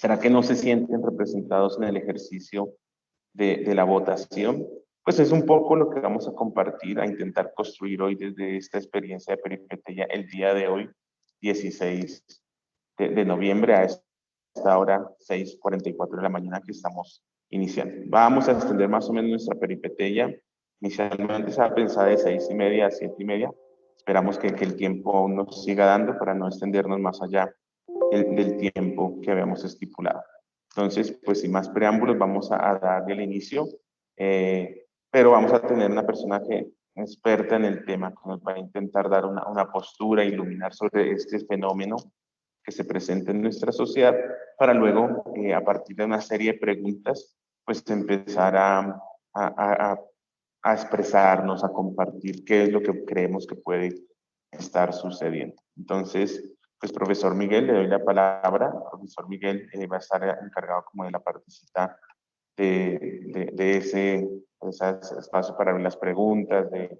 ¿Será que no se sienten representados en el ejercicio de la votación? Pues es un poco lo que vamos a compartir, a intentar construir hoy desde esta experiencia de peripeteía el día de hoy, 16 de noviembre, a esta hora 6:44 de la mañana que estamos iniciando. Vamos a extender más o menos nuestra peripeteía. Inicialmente estaba pensada de 6:30 a 7:30. Esperamos que el tiempo nos siga dando para no extendernos más allá del tiempo que habíamos estipulado. Entonces, pues sin más preámbulos, vamos a darle el inicio, pero vamos a tener una persona que experta en el tema, que nos va a intentar dar una postura, iluminar sobre este fenómeno que se presenta en nuestra sociedad, para luego, a partir de una serie de preguntas, pues empezar a expresarnos, a compartir qué es lo que creemos que puede estar sucediendo. Entonces, pues profesor Miguel, le doy la palabra. Profesor Miguel va a estar encargado como de la partecita de ese espacio para ver las preguntas, de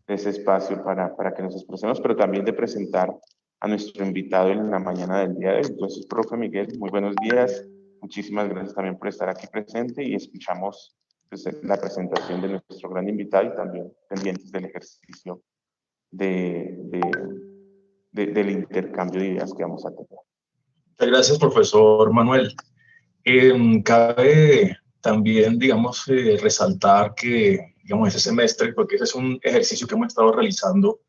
ese espacio para que nos expresemos, pero también de presentar a nuestro invitado en la mañana del día de hoy. Entonces, profe Miguel, muy buenos días. Muchísimas gracias también por estar aquí presente y escuchamos pues, la presentación de nuestro gran invitado y también pendientes del ejercicio del intercambio de ideas que vamos a tener. Muchas gracias, profesor Manuel. Cabe también, digamos, resaltar que, digamos, ese semestre, porque ese es un ejercicio que hemos estado realizando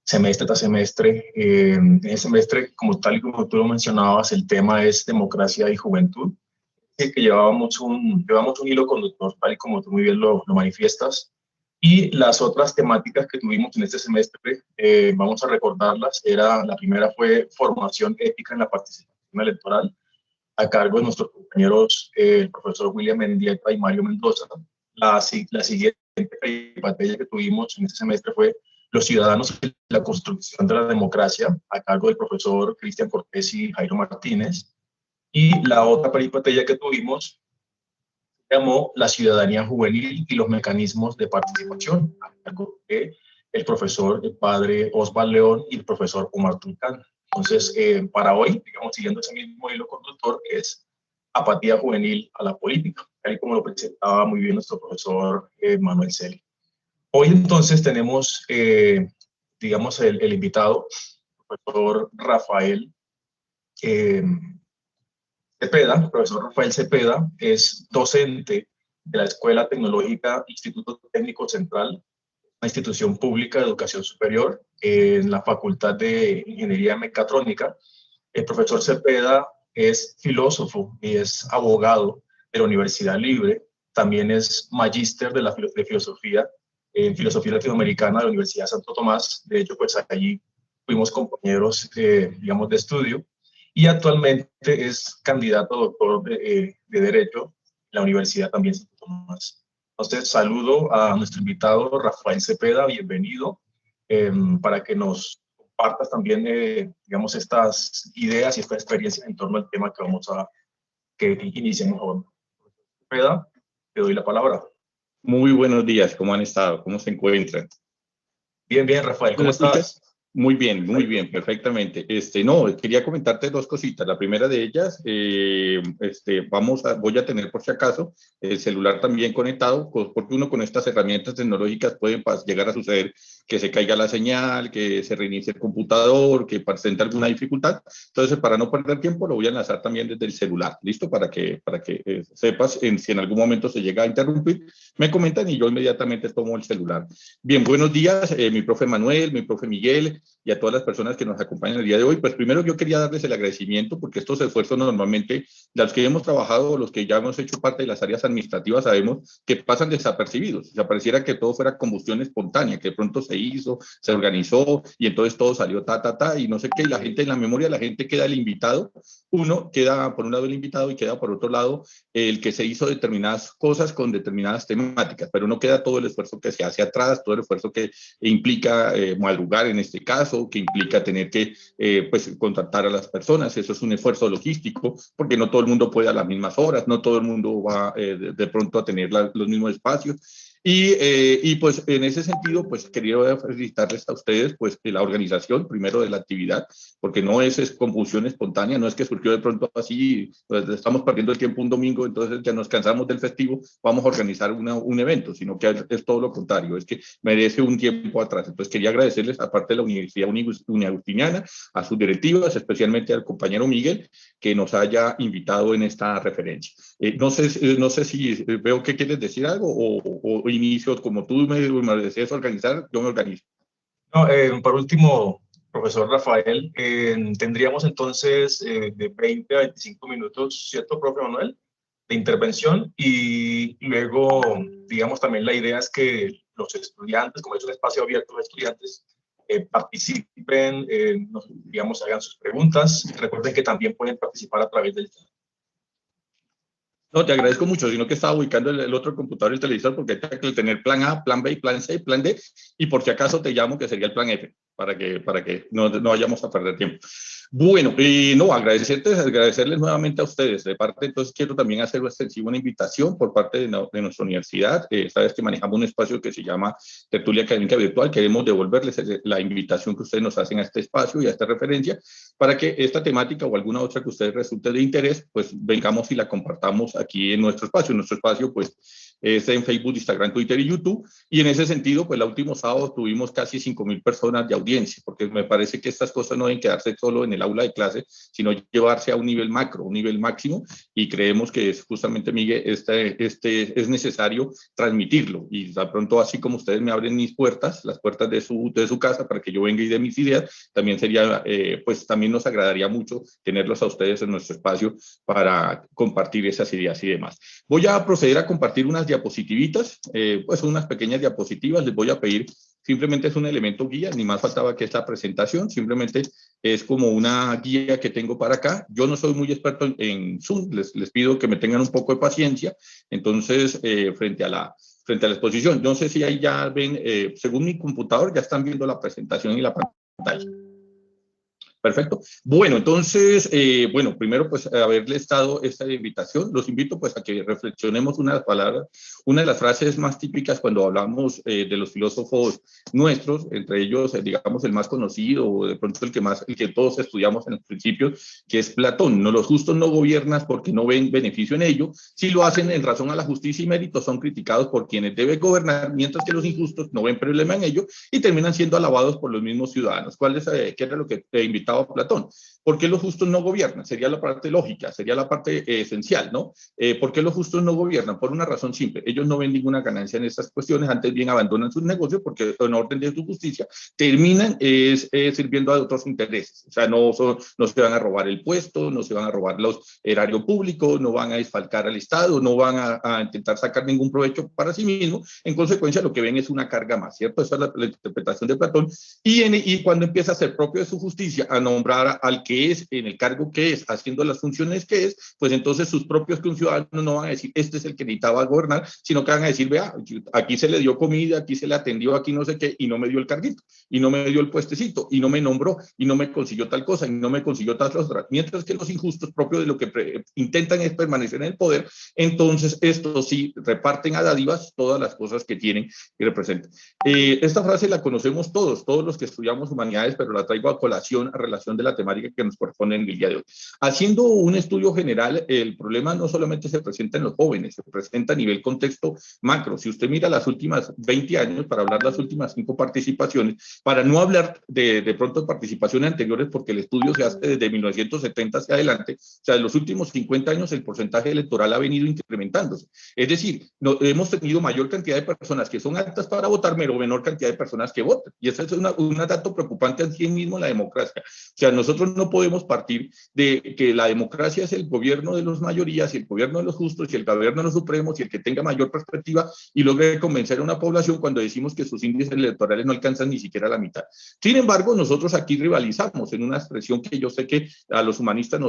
semestre tras semestre. En ese semestre, como tal y como tú lo mencionabas, el tema es democracia y juventud, que llevamos un hilo conductor, tal y como tú muy bien lo manifiestas. Y las otras temáticas que tuvimos en este semestre, vamos a recordarlas. La primera fue formación ética en la participación electoral, a cargo de nuestros compañeros, el profesor William Mendieta y Mario Mendoza. La siguiente batalla que tuvimos en este semestre fue los ciudadanos y la construcción de la democracia, a cargo del profesor Cristian Cortés y Jairo Martínez. Y la otra peripatella que tuvimos se llamó la ciudadanía juvenil y los mecanismos de participación, a cargo del profesor, el padre Osvaldo León y el profesor Omar Tulcán. Entonces, para hoy, digamos, siguiendo ese mismo hilo conductor, es apatía juvenil a la política, tal y como lo presentaba muy bien nuestro profesor Manuel Celi. Hoy entonces tenemos, digamos, el invitado, el profesor Rafael Cepeda. El profesor Rafael Cepeda es docente de la Escuela Tecnológica Instituto Técnico Central, una institución pública de educación superior, en la Facultad de Ingeniería Mecatrónica. El profesor Cepeda es filósofo y es abogado de la Universidad Libre. También es magíster de filosofía en filosofía latinoamericana de la Universidad Santo Tomás. De hecho, pues allí fuimos compañeros, digamos, de estudio. Y actualmente es candidato a doctor de Derecho en la Universidad también Santo Tomás. Entonces, saludo a nuestro invitado Rafael Cepeda, bienvenido, para que nos compartas también, digamos, estas ideas y esta experiencia en torno al tema que iniciemos ahora. Cepeda, te doy la palabra. Muy buenos días, ¿cómo han estado? ¿Cómo se encuentran? Bien, bien, Rafael, ¿cómo estás? Muy bien, perfectamente. No, quería comentarte dos cositas. La primera de ellas, voy a tener por si acaso el celular también conectado, porque uno con estas herramientas tecnológicas puede llegar a suceder que se caiga la señal, que se reinicie el computador, que presente alguna dificultad. Entonces, para no perder tiempo, lo voy a enlazar también desde el celular. ¿Listo? Para que sepas si en algún momento se llega a interrumpir, me comentan y yo inmediatamente tomo el celular. Bien, buenos días, mi profe Manuel, mi profe Miguel, y a todas las personas que nos acompañan el día de hoy. Pues primero yo quería darles el agradecimiento porque estos esfuerzos normalmente, los que hemos trabajado, los que ya hemos hecho parte de las áreas administrativas, sabemos que pasan desapercibidos. Si pareciera que todo fuera combustión espontánea, que de pronto se hizo, se organizó y entonces todo salió y no sé qué, y la gente en la memoria, la gente queda el invitado, uno queda por un lado el invitado y queda por otro lado el que se hizo determinadas cosas con determinadas temáticas, pero no queda todo el esfuerzo que se hace atrás, todo el esfuerzo que implica madrugar en este caso, que implica tener que pues contactar a las personas. Eso es un esfuerzo logístico, porque no todo el mundo puede a las mismas horas, no todo el mundo va de pronto a tener los mismos espacios. Y pues en ese sentido, pues quería felicitarles a ustedes, pues la organización primero de la actividad, porque no es confusión espontánea, no es que surgió de pronto así, pues estamos perdiendo el tiempo un domingo, entonces ya nos cansamos del festivo, vamos a organizar un evento, sino que es todo lo contrario, es que merece un tiempo atrás. Entonces quería agradecerles, aparte de la Universidad Uniagustiniana, a sus directivas, especialmente al compañero Miguel, que nos haya invitado en esta referencia. No sé si veo que quieres decir algo o inicio, como tú me deseas organizar, yo me organizo. No, por último, profesor Rafael, tendríamos entonces de 20 a 25 minutos, ¿cierto, profe Manuel? De intervención y luego, digamos, también la idea es que los estudiantes, como es un espacio abierto de estudiantes, participen, digamos, hagan sus preguntas. Recuerden que también pueden participar a través del chat. No, te agradezco mucho, sino que estaba ubicando el otro computador y el televisor porque hay que tener plan A, plan B, plan C, plan D, y por si acaso te llamo que sería el plan F, para que no vayamos a perder tiempo. Bueno, no, agradecerles nuevamente a ustedes. De parte, entonces, quiero también hacer extensiva una invitación por parte de nuestra universidad. Sabes que manejamos un espacio que se llama Tertulia Académica Virtual. Queremos devolverles la invitación que ustedes nos hacen a este espacio y a esta referencia para que esta temática o alguna otra que a ustedes resulte de interés, pues vengamos y la compartamos aquí en nuestro espacio. Nuestro espacio, pues, es en Facebook, Instagram, Twitter y YouTube. Y en ese sentido, pues, el último sábado tuvimos casi 5.000 personas de audiencia, porque me parece que estas cosas no deben quedarse solo en el aula de clase, sino llevarse a un nivel macro, un nivel máximo, y creemos que es justamente, Miguel, es necesario transmitirlo. Y de pronto, así como ustedes me abren mis puertas, las puertas de su casa, para que yo venga y dé mis ideas, también sería, pues también nos agradaría mucho tenerlos a ustedes en nuestro espacio para compartir esas ideas y demás. Voy a proceder a compartir unas diapositivitas, pues unas pequeñas diapositivas. Les voy a pedir, simplemente es un elemento guía, ni más faltaba que esta presentación, simplemente es como una guía que tengo para acá. Yo no soy muy experto en Zoom, les pido que me tengan un poco de paciencia. Entonces, frente a la exposición, no sé si ahí ya ven, según mi computador, ya están viendo la presentación y la pantalla. Perfecto. Bueno, entonces, bueno, primero pues haberles dado esta invitación, los invito pues a que reflexionemos una de las palabras, una de las frases más típicas cuando hablamos de los filósofos nuestros, entre ellos, digamos, el más conocido o de pronto el que todos estudiamos en los principios, que es Platón. No, los justos no gobiernan porque no ven beneficio en ello, si lo hacen en razón a la justicia y mérito, son criticados por quienes deben gobernar, mientras que los injustos no ven problema en ello y terminan siendo alabados por los mismos ciudadanos. ¿Qué era lo que te invitaba a Platón? ¿Por qué los justos no gobiernan? Sería la parte lógica, sería la parte esencial, ¿no? ¿Por qué los justos no gobiernan? Por una razón simple, ellos no ven ninguna ganancia en estas cuestiones, antes bien abandonan sus negocios porque en orden de su justicia terminan sirviendo a otros intereses, o sea, no se van a robar el puesto, no se van a robar los erarios públicos, no van a desfalcar al Estado, no van a intentar sacar ningún provecho para sí mismos, en consecuencia lo que ven es una carga más, ¿cierto? Esa es la interpretación de Platón, y cuando empieza a ser propio de su justicia, a nombrar al que es, en el cargo que es, haciendo las funciones que es, pues entonces sus propios conciudadanos no van a decir, este es el que necesitaba gobernar, sino que van a decir, vea, aquí se le dio comida, aquí se le atendió, aquí no sé qué, y no me dio el carguito, y no me dio el puestecito, y no me nombró, y no me consiguió tal cosa, y no me consiguió tal otra. Mientras que los injustos, propios de lo que intentan es permanecer en el poder, entonces estos sí reparten a dádivas todas las cosas que tienen y representan. Esta frase la conocemos todos los que estudiamos humanidades, pero la traigo a colación a relación de la temática que nos corresponde en el día de hoy. Haciendo un estudio general, el problema no solamente se presenta en los jóvenes, se presenta a nivel contexto macro. Si usted mira las últimas 20 años, para hablar de las últimas 5 participaciones, para no hablar de pronto participaciones anteriores, porque el estudio se hace desde 1970 hacia adelante, o sea, en los últimos 50 años el porcentaje electoral ha venido incrementándose. Es decir, hemos tenido mayor cantidad de personas que son aptas para votar, pero menor cantidad de personas que votan. Y ese es un dato preocupante en sí mismo en la democracia. O sea, nosotros no podemos partir de que la democracia es el gobierno de las mayorías y el gobierno de los justos y el gobierno de los supremos y el que tenga mayor perspectiva y logre convencer a una población cuando decimos que sus índices electorales no alcanzan ni siquiera la mitad. Sin embargo, nosotros aquí rivalizamos en una expresión que yo sé que a los humanistas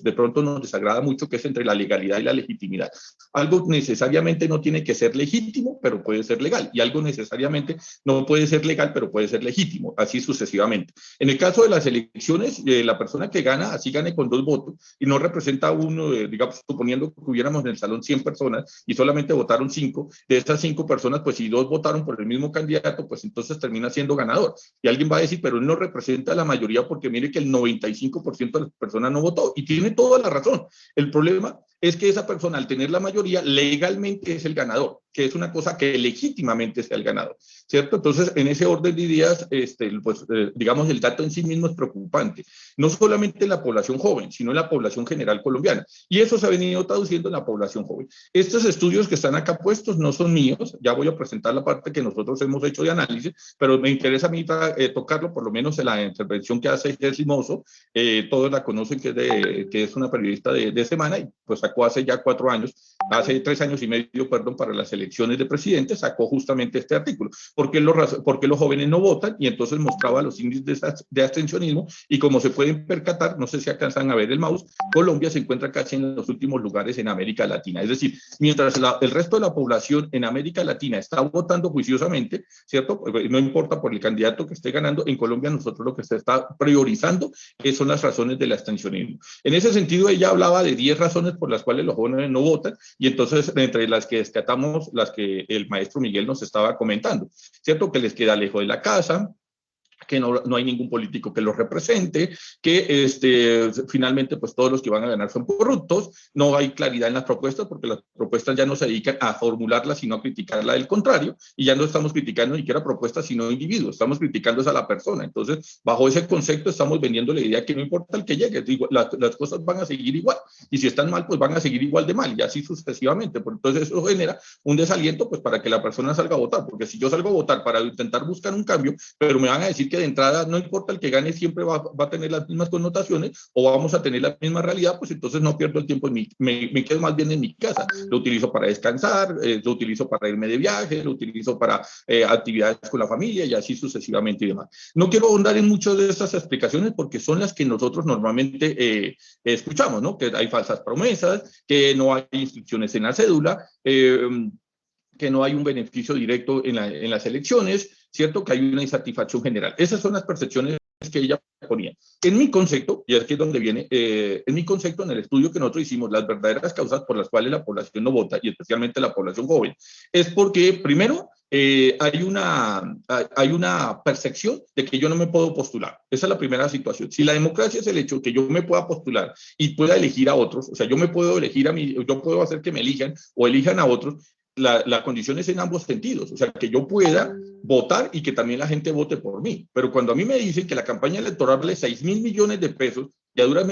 de pronto nos desagrada mucho, que es entre la legalidad y la legitimidad. Algo necesariamente no tiene que ser legítimo, pero puede ser legal, y algo necesariamente no puede ser legal, pero puede ser legítimo, así sucesivamente. En el caso de las elecciones, la persona persona que gana, así gane con 2 votos, y no representa a uno, digamos, suponiendo que hubiéramos en el salón 100 personas y solamente votaron 5, de esas 5 personas, pues si 2 votaron por el mismo candidato, pues entonces termina siendo ganador. Y alguien va a decir, pero él no representa a la mayoría porque mire que el 95% de las personas no votó, y tiene toda la razón. El problema es que esa persona, al tener la mayoría, legalmente es el ganador, que es una cosa que legítimamente sea el ganador, ¿cierto? Entonces, en ese orden de ideas, pues, digamos, el dato en sí mismo es preocupante, no solamente en la población joven, sino en la población general colombiana, y eso se ha venido traduciendo en la población joven. Estos estudios que están acá puestos no son míos, ya voy a presentar la parte que nosotros hemos hecho de análisis, pero me interesa a mí tocarlo, por lo menos en la intervención que hace Jessie Mozo, todos la conocen, que es una periodista de Semana, y pues sacó hace ya 4 años, hace 3 años y medio, perdón, para las elecciones de presidente, sacó justamente este artículo. ¿Por qué los jóvenes no votan? Y entonces mostraba los índices de abstencionismo, y como se pueden percatar, no sé si alcanzan a ver el mouse, Colombia se encuentra casi en los últimos lugares en América Latina. Es decir, mientras el resto de la población en América Latina está votando juiciosamente, ¿cierto? No importa por el candidato que esté ganando, en Colombia nosotros lo que se está priorizando son las razones del abstencionismo. En ese sentido, ella hablaba de 10 razones por las cuales los jóvenes no votan, y entonces entre las que descartamos las que el maestro Miguel nos estaba comentando, ¿cierto? Que les queda lejos de la casa, que no hay ningún político que los represente, que finalmente pues todos los que van a ganar son corruptos, no hay claridad en las propuestas porque las propuestas ya no se dedican a formularlas sino a criticarla del contrario, y ya no estamos criticando ni siquiera propuestas sino individuos, estamos criticando a la persona. Entonces bajo ese concepto estamos vendiendo la idea que no importa el que llegue, digo, las cosas van a seguir igual, y si están mal pues van a seguir igual de mal, y así sucesivamente. Entonces eso genera un desaliento pues para que la persona salga a votar, porque si yo salgo a votar para intentar buscar un cambio, pero me van a decir que de entrada no importa el que gane, siempre va a tener las mismas connotaciones o vamos a tener la misma realidad, pues entonces no pierdo el tiempo, me quedo más bien en mi casa, lo utilizo para descansar, lo utilizo para irme de viaje, lo utilizo para actividades con la familia y así sucesivamente y demás. No quiero ahondar en muchas de estas explicaciones porque son las que nosotros normalmente escuchamos, ¿no? Que hay falsas promesas, que no hay instrucciones en la cédula, que no hay un beneficio directo en las elecciones, ¿cierto? Que hay una insatisfacción general. Esas son las percepciones que ella ponía. En mi concepto, y aquí es donde viene, en mi concepto, en el estudio que nosotros hicimos, las verdaderas causas por las cuales la población no vota, y especialmente la población joven, es porque, primero, hay una percepción de que yo no me puedo postular. Esa es la primera situación. Si la democracia es el hecho de que yo me pueda postular y pueda elegir a otros, o sea, yo me puedo elegir a mí, yo puedo hacer que me elijan o elijan a otros, la condición es en ambos sentidos, o sea, que yo pueda votar y que también la gente vote por mí. Pero cuando a mí me dicen que la campaña electoral vale 6.000 millones de pesos y a duras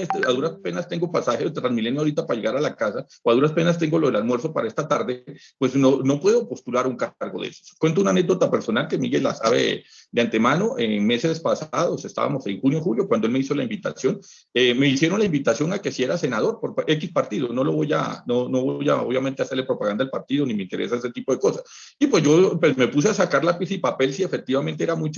penas tengo pasaje de Transmilenio ahorita para llegar a la casa, o a duras penas tengo lo del almuerzo para esta tarde, pues no puedo postular un cargo de esos. Cuento una anécdota personal que Miguel la sabe de antemano. En meses pasados, estábamos en junio, julio, cuando él me hizo la invitación, me hicieron la invitación a que si era senador por X partido. No voy a obviamente hacerle propaganda al partido, ni me interesa ese tipo de cosas. Y pues yo pues, me puse a sacar lápiz y papel si efectivamente era muy,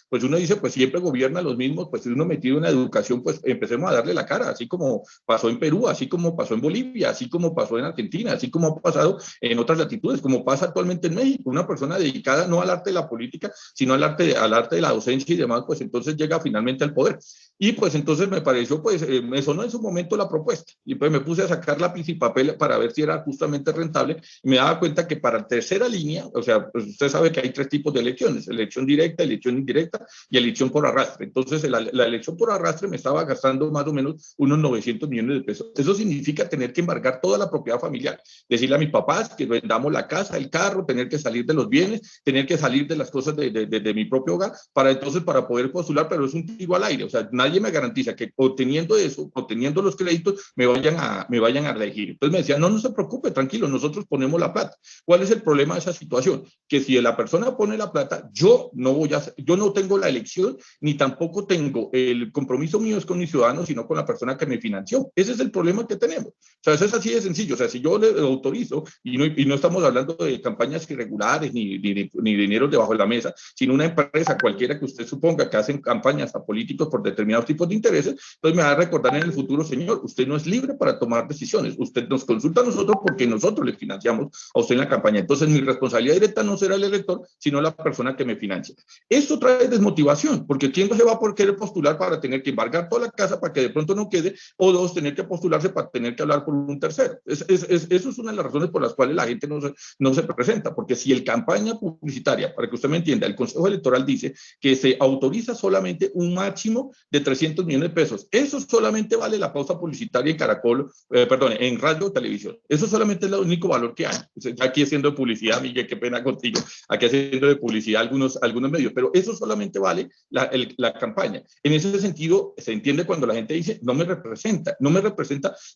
pues uno dice, pues siempre gobierna los mismos, pues si uno metido en la educación, pues empecemos a darle la cara, así como pasó en Perú, así como pasó en Bolivia, así como pasó en Argentina, así como ha pasado en otras latitudes, como pasa actualmente en México. Una persona dedicada no al arte de la política, sino al arte de la docencia y demás, pues entonces llega finalmente al poder. Y pues entonces me pareció, pues me sonó en su momento la propuesta, y pues me puse a sacar lápiz y papel para ver si era justamente rentable, y me daba cuenta que para tercera línea, o sea, pues usted sabe que hay 3 tipos de elecciones: elección directa, elección indirecta y elección por arrastre. Entonces la elección por arrastre me estaba gastando más o menos unos 900 millones de pesos. Eso significa tener que embargar toda la propiedad familiar, decirle a mis papás que vendamos la casa, el carro, tener que salir de los bienes, tener que salir de las cosas de mi propio hogar, para poder postular, pero es un tiro al aire. O sea, nadie me garantiza que obteniendo eso, obteniendo los créditos, me vayan a elegir. Entonces me decían, no se preocupe, tranquilo, nosotros ponemos la plata. ¿Cuál es el problema de esa situación? Que si la persona pone la plata, yo no tengo la elección, ni tampoco tengo el compromiso mío es con mi ciudadano, sino con la persona que me financió. Ese es el problema que tenemos. O sea, eso es así de sencillo. O sea, si yo le autorizo, y no estamos hablando de campañas irregulares ni dinero debajo de la mesa, sino una empresa cualquiera que usted suponga que hacen campañas a políticos por determinado determinados tipos de intereses, entonces me va a recordar en el futuro, señor, usted no es libre para tomar decisiones, usted nos consulta a nosotros porque nosotros le financiamos a usted en la campaña, entonces mi responsabilidad directa no será el elector, sino la persona que me financia. Eso trae desmotivación, porque ¿quién no se va a querer postular para tener que embargar toda la casa para que de pronto no quede, o dos, tener que postularse para tener que hablar por un tercero? Eso es una de las razones por las cuales la gente no se presenta, porque si el campaña publicitaria, para que usted me entienda, el Consejo Electoral dice que se autoriza solamente un máximo de 300 millones de pesos, eso solamente vale la pausa publicitaria en Caracol, perdón, en radio o televisión, eso solamente es el único valor que hay. Aquí haciendo de publicidad, Miguel, qué pena contigo, aquí haciendo de publicidad algunos medios, pero eso solamente vale la campaña. En ese sentido, se entiende cuando la gente dice, no me representa,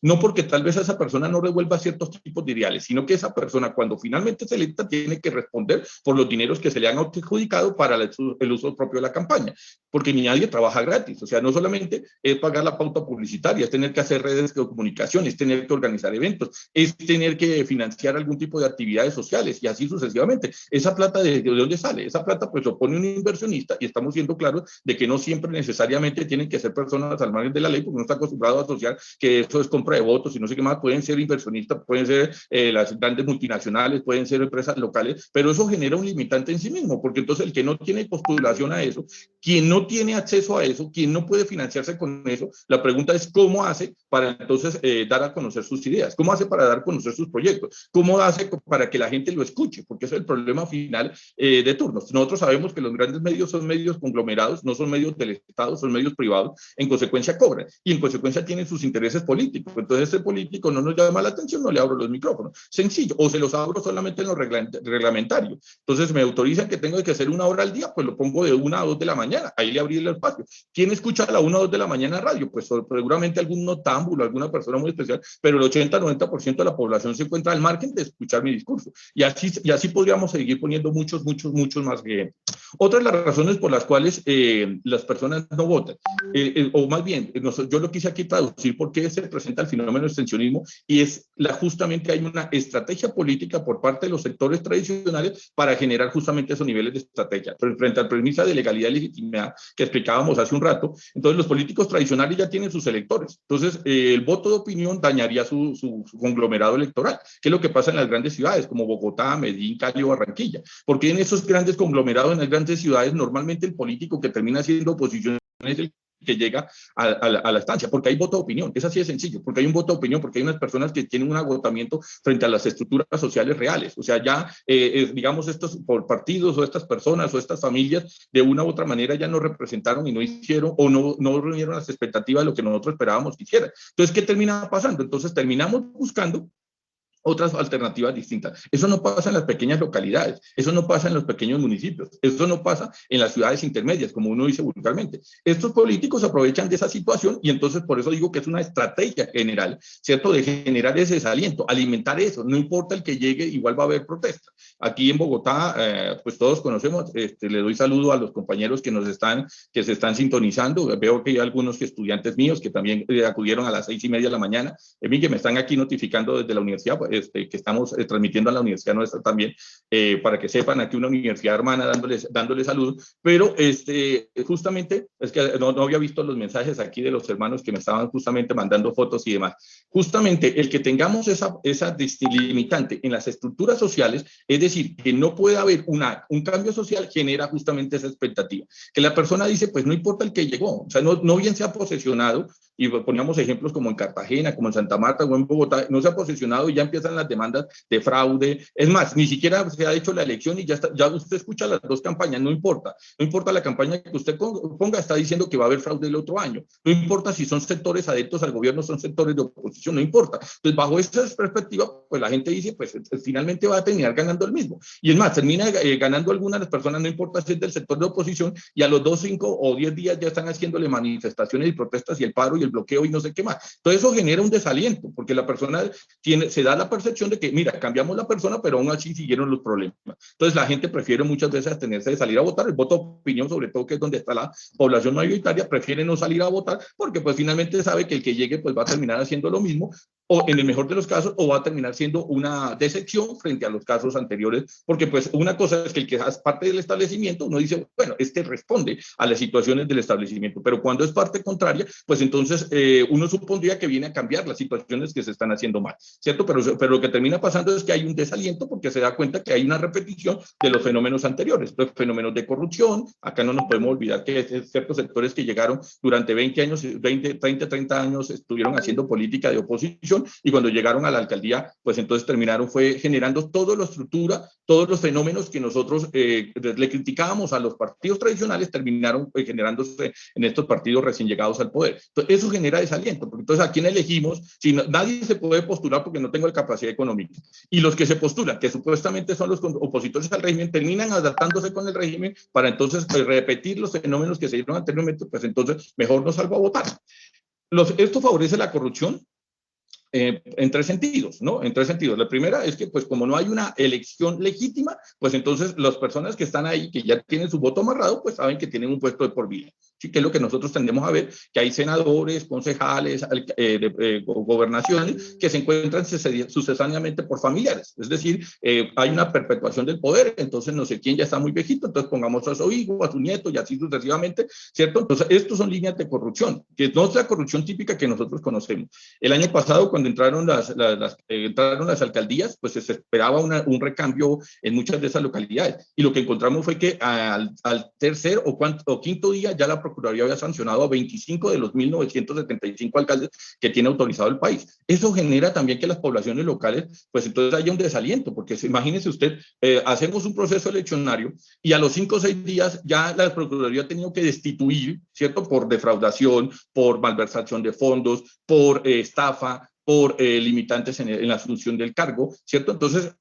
no porque tal vez a esa persona no revuelva ciertos tipos de ideales, sino que esa persona cuando finalmente se electa tiene que responder por los dineros que se le han adjudicado para el uso propio de la campaña, porque ni nadie trabaja gratis, o sea, no solamente es pagar la pauta publicitaria, es tener que hacer redes de comunicación, es tener que organizar eventos, es tener que financiar algún tipo de actividades sociales y así sucesivamente. Esa plata, ¿de dónde sale? Esa plata pues lo pone un inversionista y estamos siendo claros de que no siempre necesariamente tienen que ser personas al margen de la ley, porque uno está acostumbrado a asociar que eso es compra de votos y no sé qué más, pueden ser inversionistas, pueden ser las grandes multinacionales, pueden ser empresas locales, pero eso genera un limitante en sí mismo, porque entonces el que no tiene postulación a eso, quien no tiene acceso a eso, quien no puede financiarse con eso, la pregunta es cómo hace para entonces dar a conocer sus ideas, cómo hace para dar a conocer sus proyectos, cómo hace para que la gente lo escuche, porque ese es el problema final de turnos. Nosotros sabemos que los grandes medios son medios conglomerados, no son medios del Estado, son medios privados, en consecuencia cobran y en consecuencia tienen sus intereses políticos. Entonces ese político no nos llama la atención, no le abro los micrófonos. Sencillo, o se los abro solamente en lo reglamentario. Entonces me autorizan que tengo que hacer 1 hora al día, pues lo pongo de 1 a 2 de la mañana, ahí le abrí el espacio. ¿Quién escucha a la 1 o 2 de la mañana radio? Pues seguramente algún notámbulo, alguna persona muy especial, pero el 80-90% de la población se encuentra al margen de escuchar mi discurso. Y así podríamos seguir poniendo muchos más ejemplos. Otra de las razones por las cuales las personas no votan, o más bien, yo lo quise aquí traducir porque se presenta el fenómeno del extensionismo y es justamente hay una estrategia política por parte de los sectores tradicionales para generar justamente esos niveles de estrategia. Pero frente al premisa de legalidad y legitimidad que explicábamos hace un rato, entonces los políticos tradicionales ya tienen sus electores. Entonces el voto de opinión dañaría su conglomerado electoral, que es lo que pasa en las grandes ciudades como Bogotá, Medellín, Cali o Barranquilla. Porque en esos grandes conglomerados, en las grandes ciudades, normalmente el político que termina siendo oposición es el que llega a la estancia, porque hay voto de opinión, es así de sencillo, porque hay un voto de opinión, porque hay unas personas que tienen un agotamiento frente a las estructuras sociales reales, o sea, ya, digamos, estos por partidos o estas personas o estas familias, de una u otra manera ya no representaron y no hicieron o no reunieron las expectativas de lo que nosotros esperábamos que hicieran. Entonces, ¿qué termina pasando? Entonces, terminamos buscando otras alternativas distintas. Eso no pasa en las pequeñas localidades, eso no pasa en los pequeños municipios, eso no pasa en las ciudades intermedias, como uno dice vulgarmente. Estos políticos aprovechan de esa situación y entonces por eso digo que es una estrategia general, ¿cierto? De generar ese desaliento, alimentar eso, no importa el que llegue, igual va a haber protesta. Aquí en Bogotá, pues todos conocemos, le doy saludo a los compañeros que se están sintonizando, veo que hay algunos estudiantes míos que también acudieron a las 6:30 de la mañana, que me están aquí notificando desde la universidad, pues, que estamos transmitiendo a la universidad nuestra también, para que sepan, aquí una universidad hermana dándoles salud, pero justamente, es que no había visto los mensajes aquí de los hermanos que me estaban justamente mandando fotos y demás. Justamente el que tengamos esa limitante en las estructuras sociales, es decir, que no puede haber un cambio social, genera justamente esa expectativa. Que la persona dice, pues no importa el que llegó, o sea, no bien se ha posesionado, y poníamos ejemplos como en Cartagena, como en Santa Marta o en Bogotá, no se ha posesionado y ya empiezan las demandas de fraude. Es más, ni siquiera se ha hecho la elección y ya usted escucha las dos campañas, no importa la campaña que usted ponga, está diciendo que va a haber fraude el otro año, no importa si son sectores adeptos al gobierno, son sectores de oposición, no importa. Entonces, bajo esa perspectiva, pues la gente dice, pues finalmente va a terminar ganando el mismo. Y es más, termina ganando algunas de las personas, no importa si es del sector de oposición, y a los 2, 5 o 10 días ya están haciéndole manifestaciones y protestas y el paro y el bloqueo y no sé qué más. Todo eso genera un desaliento, porque la persona se da la percepción de que, mira, cambiamos la persona, pero aún así siguieron los problemas. Entonces la gente prefiere muchas veces abstenerse de salir a votar. El voto de opinión, sobre todo, que es donde está la población mayoritaria, prefiere no salir a votar porque pues finalmente sabe que el que llegue pues va a terminar haciendo lo mismo, o en el mejor de los casos, o va a terminar siendo una decepción frente a los casos anteriores, porque pues una cosa es que el que es parte del establecimiento, uno dice, bueno, este responde a las situaciones del establecimiento, pero cuando es parte contraria, pues entonces uno supondría que viene a cambiar las situaciones que se están haciendo mal, ¿cierto? Pero lo que termina pasando es que hay un desaliento porque se da cuenta que hay una repetición de los fenómenos anteriores, los fenómenos de corrupción. Acá no nos podemos olvidar que ciertos sectores que llegaron durante 20 años, 20, 30 años, estuvieron haciendo política de oposición, y cuando llegaron a la alcaldía, pues entonces terminaron fue generando toda la estructura, todos los fenómenos que nosotros le criticábamos a los partidos tradicionales, terminaron generándose en estos partidos recién llegados al poder. Entonces, eso genera desaliento, porque entonces, ¿a quién elegimos? Si nadie se puede postular porque no tengo la capacidad económica. Y los que se postulan, que supuestamente son los opositores al régimen, terminan adaptándose con el régimen para entonces repetir los fenómenos que se dieron anteriormente, pues entonces mejor no salgo a votar. Esto favorece la corrupción en tres sentidos, ¿no? En tres sentidos. La primera es que, pues, como no hay una elección legítima, pues entonces las personas que están ahí, que ya tienen su voto amarrado, pues saben que tienen un puesto de por vida. Sí, que es lo que nosotros tendemos a ver, que hay senadores, concejales, gobernaciones que se encuentran sucesáneamente por familiares. Es decir, hay una perpetuación del poder, entonces no sé quién ya está muy viejito, entonces pongamos a su hijo, a su nieto y así sucesivamente, ¿cierto? Entonces, estos son líneas de corrupción, que no es la corrupción típica que nosotros conocemos. El año pasado, cuando entraron las alcaldías, pues se esperaba un recambio en muchas de esas localidades. Y lo que encontramos fue que al tercer o quinto día ya la Procuraduría había sancionado a 25 de los 1.975 alcaldes que tiene autorizado el país. Eso genera también que las poblaciones locales, pues entonces haya un desaliento, porque imagínese usted, hacemos un proceso eleccionario y a los 5 o 6 días ya la Procuraduría ha tenido que destituir, ¿cierto? Por defraudación, por malversación de fondos, por estafa, por limitantes en la asunción del cargo, ¿cierto? Entonces,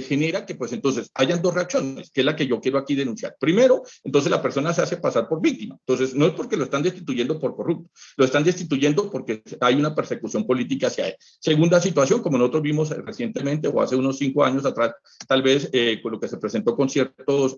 genera que, pues, entonces, hayan dos reacciones, que es la que yo quiero aquí denunciar. Primero, entonces, la persona se hace pasar por víctima. Entonces, no es porque lo están destituyendo por corrupto, lo están destituyendo porque hay una persecución política hacia él. Segunda situación, como nosotros vimos recientemente, o hace unos 5 años atrás, tal vez, con lo que se presentó con ciertos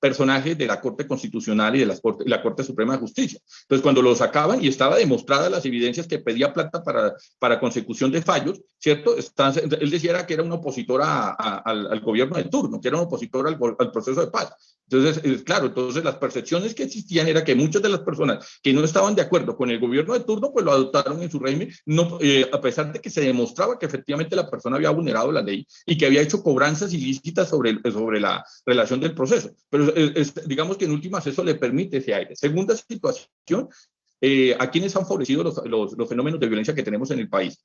personajes de la Corte Constitucional y de la Corte Suprema de Justicia. Entonces, cuando lo sacaban y estaba demostradas las evidencias que pedía plata para consecución de fallos, ¿cierto? Él decía que era un opositor al gobierno de turno, que era un opositor al proceso de paz. Entonces, claro, entonces las percepciones que existían era que muchas de las personas que no estaban de acuerdo con el gobierno de turno, pues lo adoptaron en su régimen, no, a pesar de que se demostraba que efectivamente la persona había vulnerado la ley y que había hecho cobranzas ilícitas sobre la relación del proceso. Pero digamos que en últimas eso le permite ese aire. Segunda situación, ¿a quiénes han favorecido los fenómenos de violencia que tenemos en el país?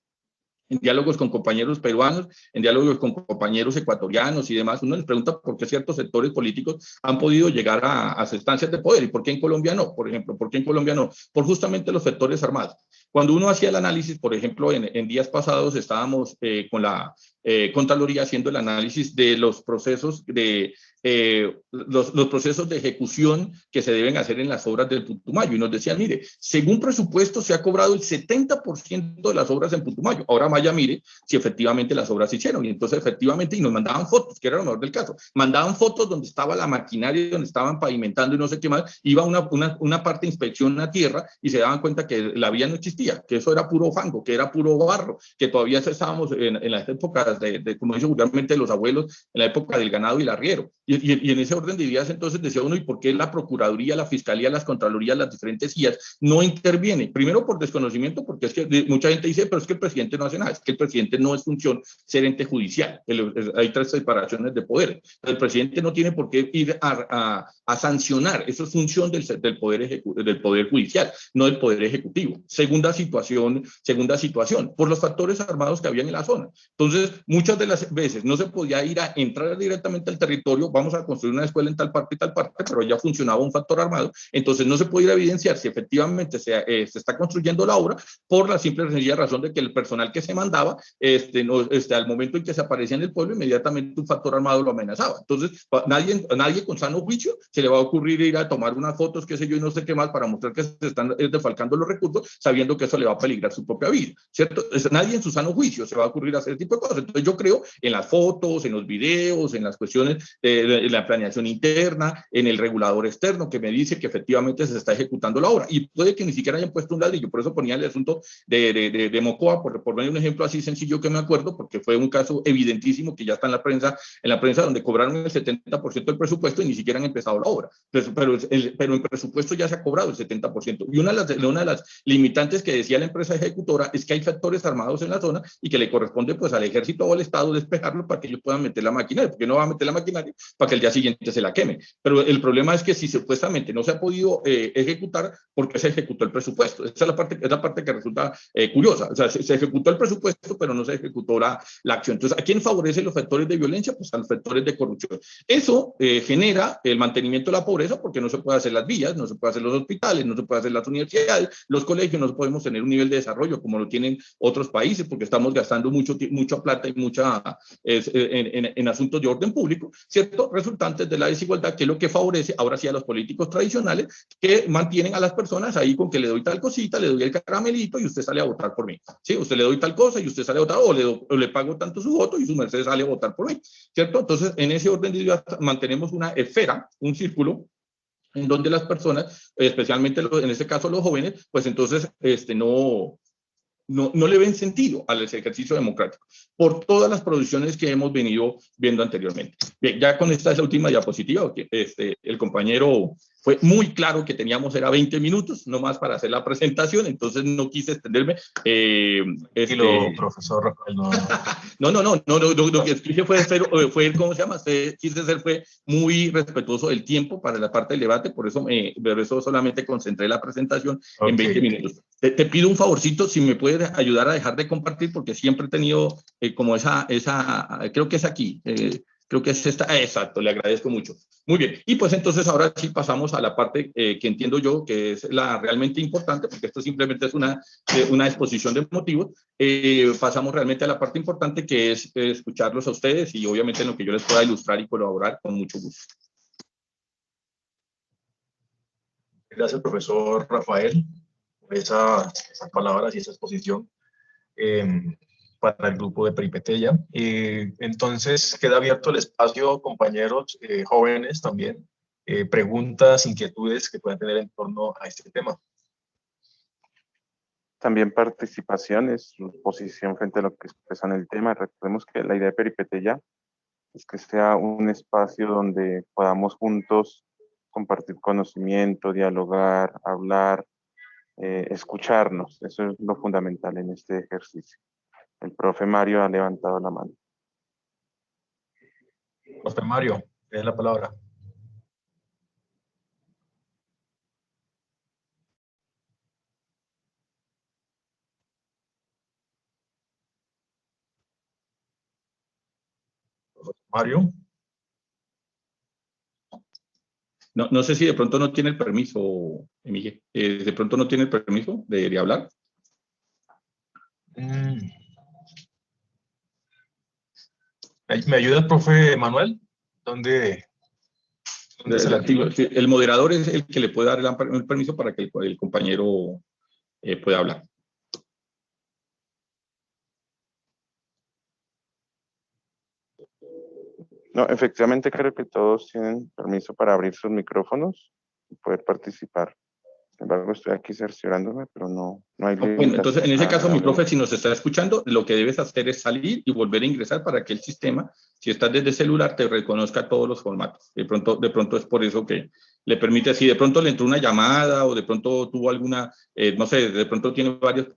En diálogos con compañeros peruanos, en diálogos con compañeros ecuatorianos y demás, uno les pregunta por qué ciertos sectores políticos han podido llegar a instancias de poder y por qué en Colombia no, por ejemplo, por qué en Colombia no, por justamente los sectores armados. Cuando uno hacía el análisis, por ejemplo, en días pasados estábamos con la Contraloría haciendo el análisis de los procesos los procesos de ejecución que se deben hacer en las obras del Putumayo. Y nos decían, mire, según presupuesto se ha cobrado el 70% de las obras en Putumayo. Ahora vaya, mire si efectivamente las obras se hicieron. Y entonces efectivamente, y nos mandaban fotos, que era lo mejor del caso. Mandaban fotos donde estaba la maquinaria, donde estaban pavimentando y no sé qué más. Iba una parte de inspección a tierra y se daban cuenta que la vía no existía, que eso era puro fango, que era puro barro, que todavía estábamos en las épocas como dice vulgarmente los abuelos, en la época del ganado y el arriero. Y en ese orden de ideas entonces decía uno, ¿y por qué la Procuraduría, la Fiscalía, las Contralorías, las diferentes CIAs no intervienen? Primero por desconocimiento, porque es que mucha gente dice, pero es que el presidente no hace nada, es que el presidente no es función ser ente judicial, hay 3 separaciones de poder. El presidente no tiene por qué ir a sancionar, eso es función del poder judicial, no del poder ejecutivo. Segunda situación, por los factores armados que habían en la zona. Entonces, muchas de las veces no se podía entrar directamente al territorio, vamos a construir una escuela en tal parte y tal parte, pero ya funcionaba un factor armado, entonces no se podía evidenciar si efectivamente se está construyendo la obra por la simple y sencilla razón de que el personal que se mandaba, al momento en que se aparecía en el pueblo, inmediatamente un factor armado lo amenazaba. Entonces, nadie con sano juicio se le va a ocurrir ir a tomar unas fotos, qué sé yo, y no sé qué más, para mostrar que se están defalcando los recursos, sabiendo que eso le va a peligrar su propia vida, ¿cierto? Nadie en su sano juicio se va a ocurrir a hacer ese tipo de cosas. Entonces yo creo en las fotos, en los videos, en las cuestiones de la planeación interna, en el regulador externo que me dice que efectivamente se está ejecutando la obra. Y puede que ni siquiera hayan puesto un ladrillo. Por eso ponía el asunto de Mocoa, por poner un ejemplo así sencillo que me acuerdo, porque fue un caso evidentísimo que ya está en la prensa donde cobraron el 70% del presupuesto y ni siquiera han empezado la obra. Pero el presupuesto ya se ha cobrado el 70%. Y una de las limitantes que decía la empresa ejecutora es que hay factores armados en la zona y que le corresponde pues al ejército o al Estado despejarlo para que ellos puedan meter la maquinaria, porque no va a meter la maquinaria para que el día siguiente se la queme. Pero el problema es que si supuestamente no se ha podido ejecutar, ¿por qué se ejecutó el presupuesto? Esa es la parte que resulta curiosa. O sea, se ejecutó el presupuesto, pero no se ejecutó la acción. Entonces, ¿a quién favorece los factores de violencia? Pues a los factores de corrupción. Eso genera el mantenimiento de la pobreza porque no se puede hacer las vías, no se puede hacer los hospitales, no se puede hacer las universidades, los colegios, no podemos tener un nivel de desarrollo como lo tienen otros países porque estamos gastando mucha plata y en asuntos de orden público, ¿cierto? Resultantes de la desigualdad, que es lo que favorece ahora sí a los políticos tradicionales que mantienen a las personas ahí con que le doy tal cosita, le doy el caramelito y usted sale a votar por mí. Sí, usted le doy tal cosa y usted sale a votar, o le pago tanto su voto y su merced sale a votar por mí, ¿cierto? Entonces, en ese orden de ideas mantenemos una esfera, un círculo, en donde las personas, especialmente en este caso los jóvenes, pues entonces no le ven sentido al ejercicio democrático, por todas las producciones que hemos venido viendo anteriormente. Bien, ya con esta es la última diapositiva, que el compañero fue muy claro que teníamos, era 20 minutos, no más para hacer la presentación, entonces no quise extenderme. Profesor Rafael, no, lo que expliqué fue ¿cómo se llama? Quise ser, fue muy respetuoso del tiempo para la parte del debate, por eso solamente concentré la presentación en 20 minutos. Te pido un favorcito, si me puedes ayudar a dejar de compartir, porque siempre he tenido como creo que es aquí, creo que es esta, exacto, le agradezco mucho. Muy bien, y pues entonces ahora sí pasamos a la parte que entiendo yo que es la realmente importante, porque esto simplemente es una exposición de motivos. Pasamos realmente a la parte importante, que es escucharlos a ustedes y obviamente en lo que yo les pueda ilustrar y colaborar con mucho gusto. Gracias, profesor Rafael, por esas palabras y esa exposición para el grupo de Peripeteya. Entonces, queda abierto el espacio, compañeros jóvenes también, preguntas, inquietudes que puedan tener en torno a este tema. También participaciones, su posición frente a lo que expresan el tema. Recordemos que la idea de Peripeteya es que sea un espacio donde podamos juntos compartir conocimiento, dialogar, hablar, escucharnos. Eso es lo fundamental en este ejercicio. El profe Mario ha levantado la mano. Profe Mario, tienes la palabra. Mario. No sé si de pronto no tiene el permiso, Miguel. De pronto no tiene el permiso de hablar. ¿Me ayuda el profe Manuel? ¿Dónde se la activa? El moderador es el que le puede dar el permiso para que el compañero pueda hablar. No, efectivamente creo que todos tienen permiso para abrir sus micrófonos y poder participar. Sin embargo, estoy aquí cerciorándome, pero no hay limitación. Bueno, entonces, en ese caso, mi profe, si nos está escuchando, lo que debes hacer es salir y volver a ingresar para que el sistema, si estás desde celular, te reconozca todos los formatos. De pronto es por eso que le permite, si de pronto le entró una llamada o de pronto tuvo alguna, no sé, de pronto tiene varias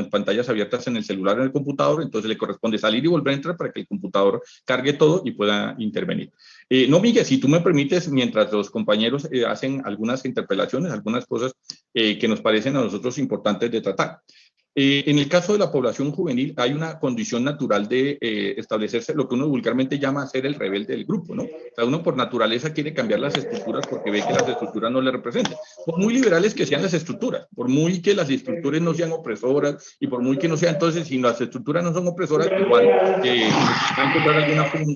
pantallas abiertas en el celular o en el computador, entonces le corresponde salir y volver a entrar para que el computador cargue todo y pueda intervenir. No, Miguel, si tú me permites, mientras los compañeros hacen algunas interpelaciones, algunas cosas que nos parecen a nosotros importantes de tratar. En el caso de la población juvenil hay una condición natural de establecerse lo que uno vulgarmente llama ser el rebelde del grupo, ¿no? O sea, uno por naturaleza quiere cambiar las estructuras porque ve que las estructuras no le representan. por muy liberales que sean las estructuras, por muy que las estructuras no sean opresoras y por muy que no sean, entonces, si las estructuras no son opresoras, igual va a encontrar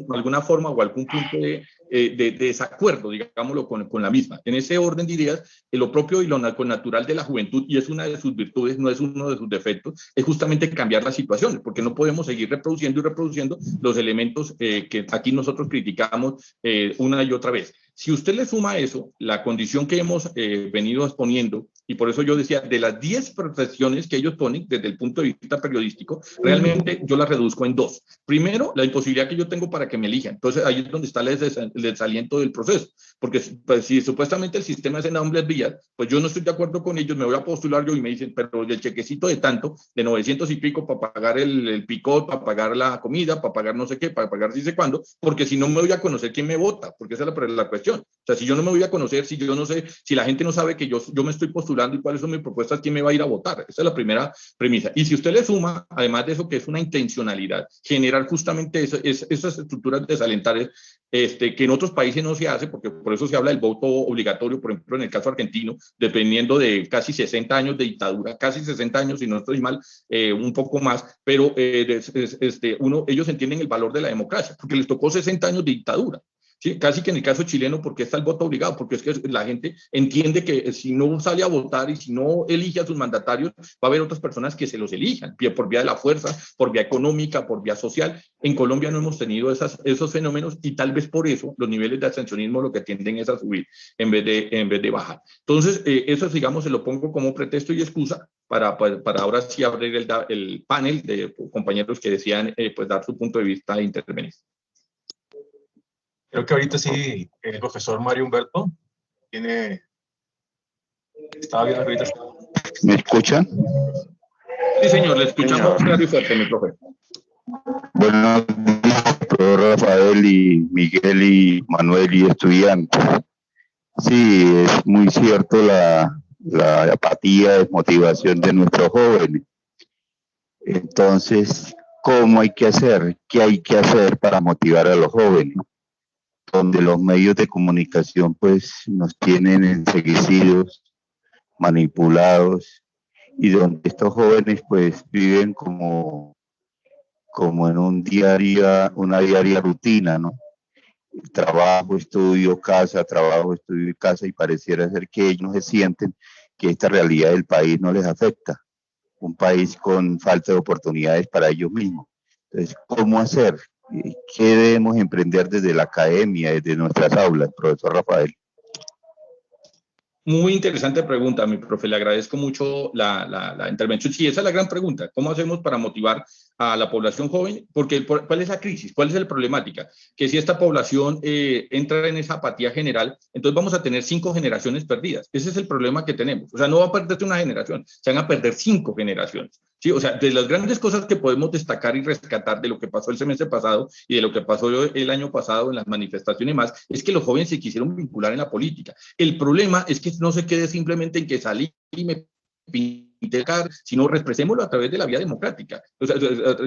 alguna forma o algún punto de desacuerdo, digámoslo, con la misma. En ese orden dirías, lo propio y lo natural de la juventud, y es una de sus virtudes, no es uno de sus defectos, es justamente cambiar las situaciones, porque no podemos seguir reproduciendo y reproduciendo los elementos que aquí nosotros criticamos una y otra vez. Si usted le suma eso, la condición que hemos venido exponiendo, y por eso yo decía, de las 10 profesiones que ellos ponen desde el punto de vista periodístico, realmente yo las reduzco en 2. Primero, la imposibilidad que yo tengo para que me elijan. Entonces, ahí es donde está el desaliento del proceso. Porque pues, si supuestamente el sistema es en ambas vías, pues yo no estoy de acuerdo con ellos, me voy a postular yo y me dicen, pero el chequecito de tanto, de 900 y pico para pagar el picot, para pagar la comida, para pagar no sé qué, para pagar no sé cuándo, porque si no me voy a conocer quién me vota, porque esa es la cuestión. O sea, si yo no me voy a conocer, si yo no sé, si la gente no sabe que yo me estoy postulando y cuáles son mis propuestas, ¿quién me va a ir a votar? Esa es la primera premisa. Y si usted le suma, además de eso, que es una intencionalidad, generar justamente esas estructuras desalentadas, que en otros países no se hace, porque por eso se habla del voto obligatorio, por ejemplo, en el caso argentino, dependiendo de casi 60 años de dictadura, casi 60 años, si no estoy mal, un poco más, pero ellos entienden el valor de la democracia, porque les tocó 60 años de dictadura. Sí, casi que en el caso chileno, porque está el voto obligado, porque es que la gente entiende que si no sale a votar y si no elige a sus mandatarios, va a haber otras personas que se los elijan, por vía de la fuerza, por vía económica, por vía social. En Colombia no hemos tenido esos fenómenos y tal vez por eso los niveles de abstencionismo lo que tienden es a subir en vez de bajar. Entonces, eso, digamos, se lo pongo como pretexto y excusa para ahora sí abrir el panel de compañeros que decían pues dar su punto de vista e intervenir. Creo que ahorita sí, el profesor Mario Humberto estaba viendo ahorita. ¿Me escuchan? Sí, señor, le escuchamos claro y fuerte, mi profe. Buenos días, profesor Rafael y Miguel y Manuel y estudiantes. Sí, es muy cierto la apatía, desmotivación de nuestros jóvenes. Entonces, ¿cómo hay que hacer? ¿Qué hay que hacer para motivar a los jóvenes? Donde los medios de comunicación pues nos tienen enceguecidos, manipulados, y donde estos jóvenes pues viven como en una diaria rutina, ¿no? Trabajo, estudio, casa, trabajo, estudio y casa, y pareciera ser que ellos no se sienten que esta realidad del país no les afecta, un país con falta de oportunidades para ellos mismos. Entonces, ¿cómo hacer? ¿Qué debemos emprender desde la academia, desde nuestras aulas, profesor Rafael? Muy interesante pregunta, mi profe. Le agradezco mucho la intervención. Sí, esa es la gran pregunta. ¿Cómo hacemos para motivar a la población joven? Porque ¿cuál es la crisis? ¿Cuál es la problemática? Que si esta población entra en esa apatía general, entonces vamos a tener 5 generaciones perdidas. Ese es el problema que tenemos. O sea, no va a perderse una generación, se van a perder 5 generaciones. Sí, o sea, de las grandes cosas que podemos destacar y rescatar de lo que pasó el semestre pasado y de lo que pasó el año pasado en las manifestaciones y más, es que los jóvenes se quisieron vincular en la política. El problema es que no se quede simplemente en que salí y me pinté, sino expresémoslo a través de la vía democrática. O sea,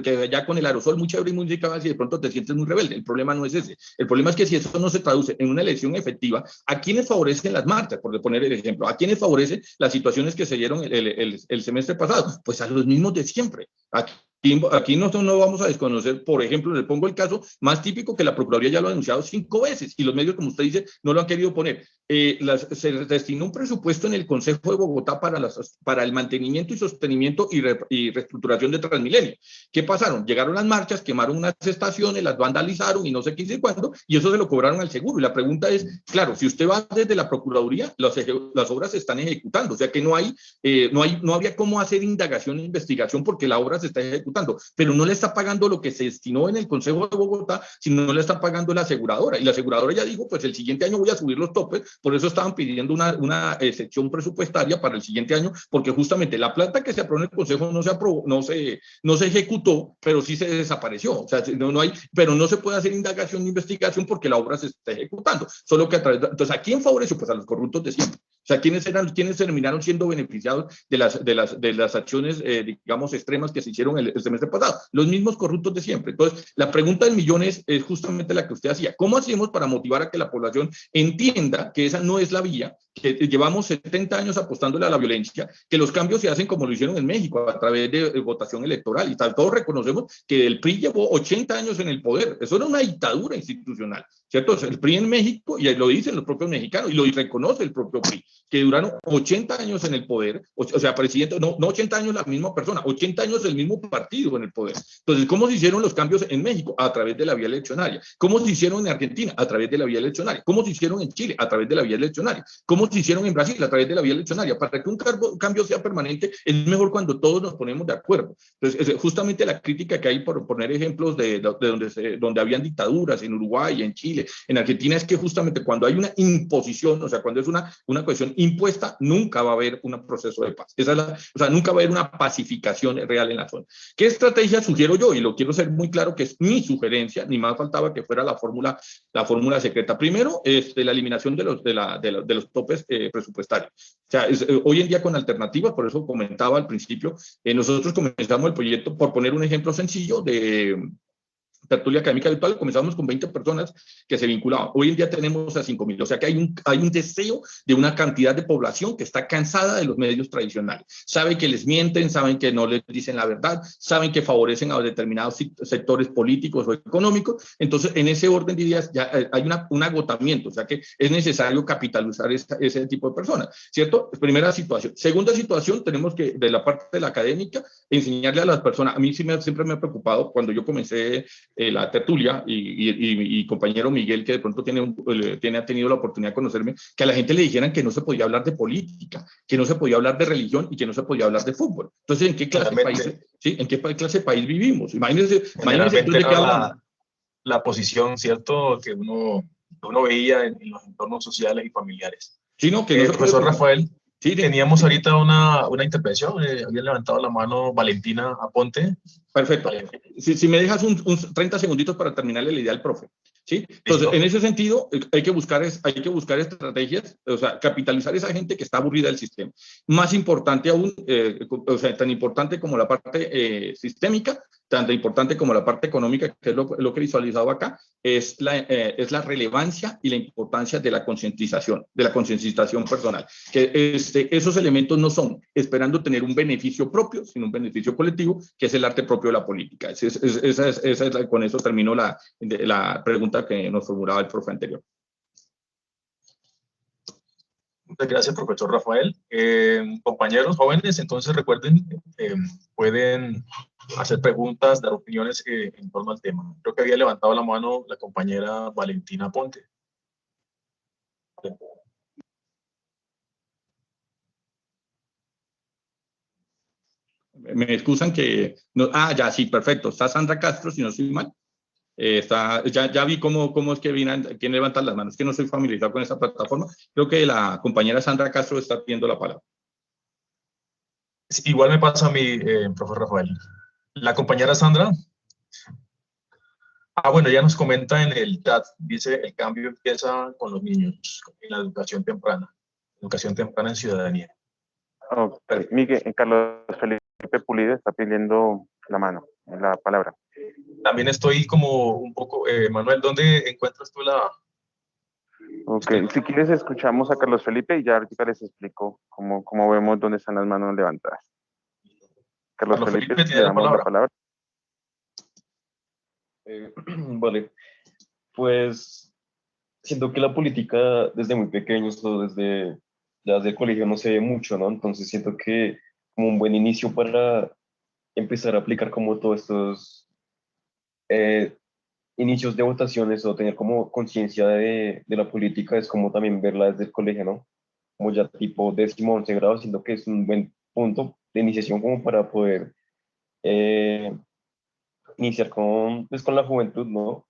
que ya con el aerosol muy chévere y muy capaz y de pronto te sientes muy rebelde. El problema no es ese. El problema es que si eso no se traduce en una elección efectiva, ¿a quiénes favorecen las marchas? Por poner el ejemplo, ¿a quiénes favorecen las situaciones que se dieron el semestre pasado? Pues a los mismos de siempre. Aquí nosotros no vamos a desconocer, por ejemplo, le pongo el caso más típico que la Procuraduría ya lo ha denunciado 5 veces y los medios, como usted dice, no lo han querido poner. Se destinó un presupuesto en el Consejo de Bogotá para el mantenimiento y sostenimiento y reestructuración de Transmilenio. ¿Qué pasaron? Llegaron las marchas, quemaron unas estaciones, las vandalizaron y no sé qué y cuándo, y eso se lo cobraron al seguro. Y la pregunta es, claro, si usted va desde la Procuraduría, las obras se están ejecutando, o sea que no había cómo hacer indagación e investigación porque la obra se está ejecutando, pero no le está pagando lo que se destinó en el Consejo de Bogotá, sino no le está pagando la aseguradora. Y la aseguradora ya dijo, pues el siguiente año voy a subir los topes, por eso estaban pidiendo una sección presupuestaria para el siguiente año, porque justamente la plata que se aprobó en el Consejo no se aprobó, no se ejecutó, pero sí se desapareció. O sea, pero no se puede hacer indagación ni investigación porque la obra se está ejecutando. Solo que entonces, ¿a quién favoreció? Pues a los corruptos de siempre. O sea, ¿quiénes terminaron siendo beneficiados de las acciones, digamos, extremas que se hicieron el semestre pasado? Los mismos corruptos de siempre. Entonces, la pregunta del millón es justamente la que usted hacía. ¿Cómo hacemos para motivar a que la población entienda que esa no es la vía, que llevamos 70 años apostándole a la violencia, que los cambios se hacen como lo hicieron en México, a través de votación electoral. Y tal, todos reconocemos que el PRI llevó 80 años en el poder. Eso era una dictadura institucional, ¿cierto? El PRI en México, y lo dicen los propios mexicanos, y lo reconoce el propio PRI, que duraron 80 años en el poder, o sea, presidente, no 80 años la misma persona, 80 años el mismo partido en el poder. Entonces, ¿cómo se hicieron los cambios en México? A través de la vía eleccionaria. ¿Cómo se hicieron en Argentina? A través de la vía eleccionaria. ¿Cómo se hicieron en Chile? A través de la vía eleccionaria. ¿Cómo se hicieron en Brasil? A través de la vía eleccionaria. Para que un cambio sea permanente, es mejor cuando todos nos ponemos de acuerdo. Entonces, justamente la crítica que hay por poner ejemplos de donde habían dictaduras, en Uruguay, en Chile, en Argentina, es que justamente cuando hay una imposición, o sea, cuando es una cuestión impuesta, nunca va a haber un proceso de paz. O sea, nunca va a haber una pacificación real en la zona. ¿Qué estrategia sugiero yo? Y lo quiero ser muy claro que es mi sugerencia, ni más faltaba que fuera la fórmula secreta. Primero, la eliminación de los topes presupuestarios. O sea, hoy en día con alternativas, por eso comentaba al principio, nosotros comenzamos el proyecto, por poner un ejemplo sencillo de tertulia académica virtual, comenzamos con 20 personas que se vinculaban. Hoy en día tenemos a 5.000, o sea que hay un deseo de una cantidad de población que está cansada de los medios tradicionales. Saben que les mienten, saben que no les dicen la verdad, saben que favorecen a determinados sectores políticos o económicos. Entonces, en ese orden de ideas ya hay un agotamiento, o sea que es necesario capitalizar ese tipo de personas, ¿cierto? Primera situación. Segunda situación, tenemos que, de la parte de la académica, enseñarle a las personas. A mí siempre me ha preocupado cuando yo comencé la tertulia, y compañero Miguel, que de pronto ha tenido la oportunidad de conocerme, que a la gente le dijeran que no se podía hablar de política, que no se podía hablar de religión y que no se podía hablar de fútbol. Entonces, ¿en qué clase de país, sí, en qué clase de país vivimos? Imagínense entonces, ¿de qué hablamos? La posición, ¿cierto?, que uno veía en los entornos sociales y familiares. Sí, no, que no profesor Rafael, sí, teníamos ahorita una intervención, había levantado la mano Valentina Aponte. Perfecto. Si me dejas un 30 segunditos para terminarle la idea al profe. ¿Sí? Entonces, ¿Listo? En ese sentido, hay que buscar estrategias, o sea, capitalizar a esa gente que está aburrida del sistema. Más importante aún, o sea, tan importante como la parte sistémica, tanto importante como la parte económica, que es lo que he visualizado acá, es la relevancia y la importancia de la concientización personal. Que esos elementos no son esperando tener un beneficio propio, sino un beneficio colectivo, que es el arte propio de la política. Con eso termino la pregunta que nos formulaba el profe anterior. Muchas gracias, profesor Rafael. Compañeros jóvenes, entonces recuerden, pueden hacer preguntas, dar opiniones en torno al tema. Creo que había levantado la mano la compañera Valentina Ponte. Me excusan que... No, ya, sí, perfecto. Está Sandra Castro, si no estoy mal. Ya vi cómo es que quién levanta las manos, que no soy familiarizado con esa plataforma. Creo que la compañera Sandra Castro está pidiendo la palabra. Igual me pasa a mí, profesor Rafael. La compañera Sandra. Bueno, ya nos comenta en el chat, dice, el cambio empieza con los niños, en la educación temprana en ciudadanía. Okay. Miguel, Carlos Felipe Pulido está pidiendo la palabra. También estoy como un poco, Manuel, ¿dónde encuentras tú la...? Ok, si quieres escuchamos a Carlos Felipe y ya ahorita les explico cómo vemos dónde están las manos levantadas. Carlos Felipe, tiene la palabra. Vale, pues siento que la política desde muy pequeños, desde el colegio no se ve mucho, ¿no? Entonces siento que como un buen inicio para empezar a aplicar como todos estos inicios de votaciones o tener como conciencia de la política es como también verla desde el colegio, ¿no? Como ya tipo 10º, 11 grado, siento que es un buen punto de iniciación como para poder iniciar con la juventud, ¿no?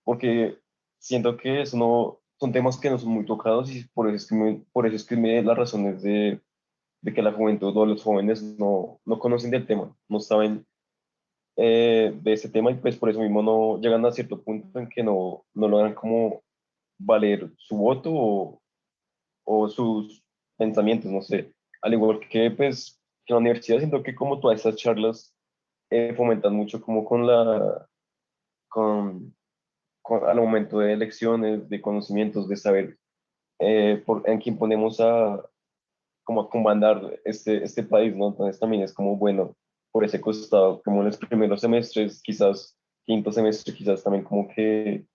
Porque siento que eso no, son temas que no son muy tocados y por eso es que me las razones de que la juventud o los jóvenes no conocen del tema, no saben de ese tema y pues por eso mismo no llegan a cierto punto en que no logran como valer su voto o sus pensamientos, no sé. Al igual que pues que en la universidad siento que como todas estas charlas fomentan mucho como con al momento de elecciones, de conocimientos, de saber en quien ponemos a, como a comandar este país, ¿no? Entonces también es como bueno por ese costado, como en los primeros semestres, quizás quinto semestre, quizás también como que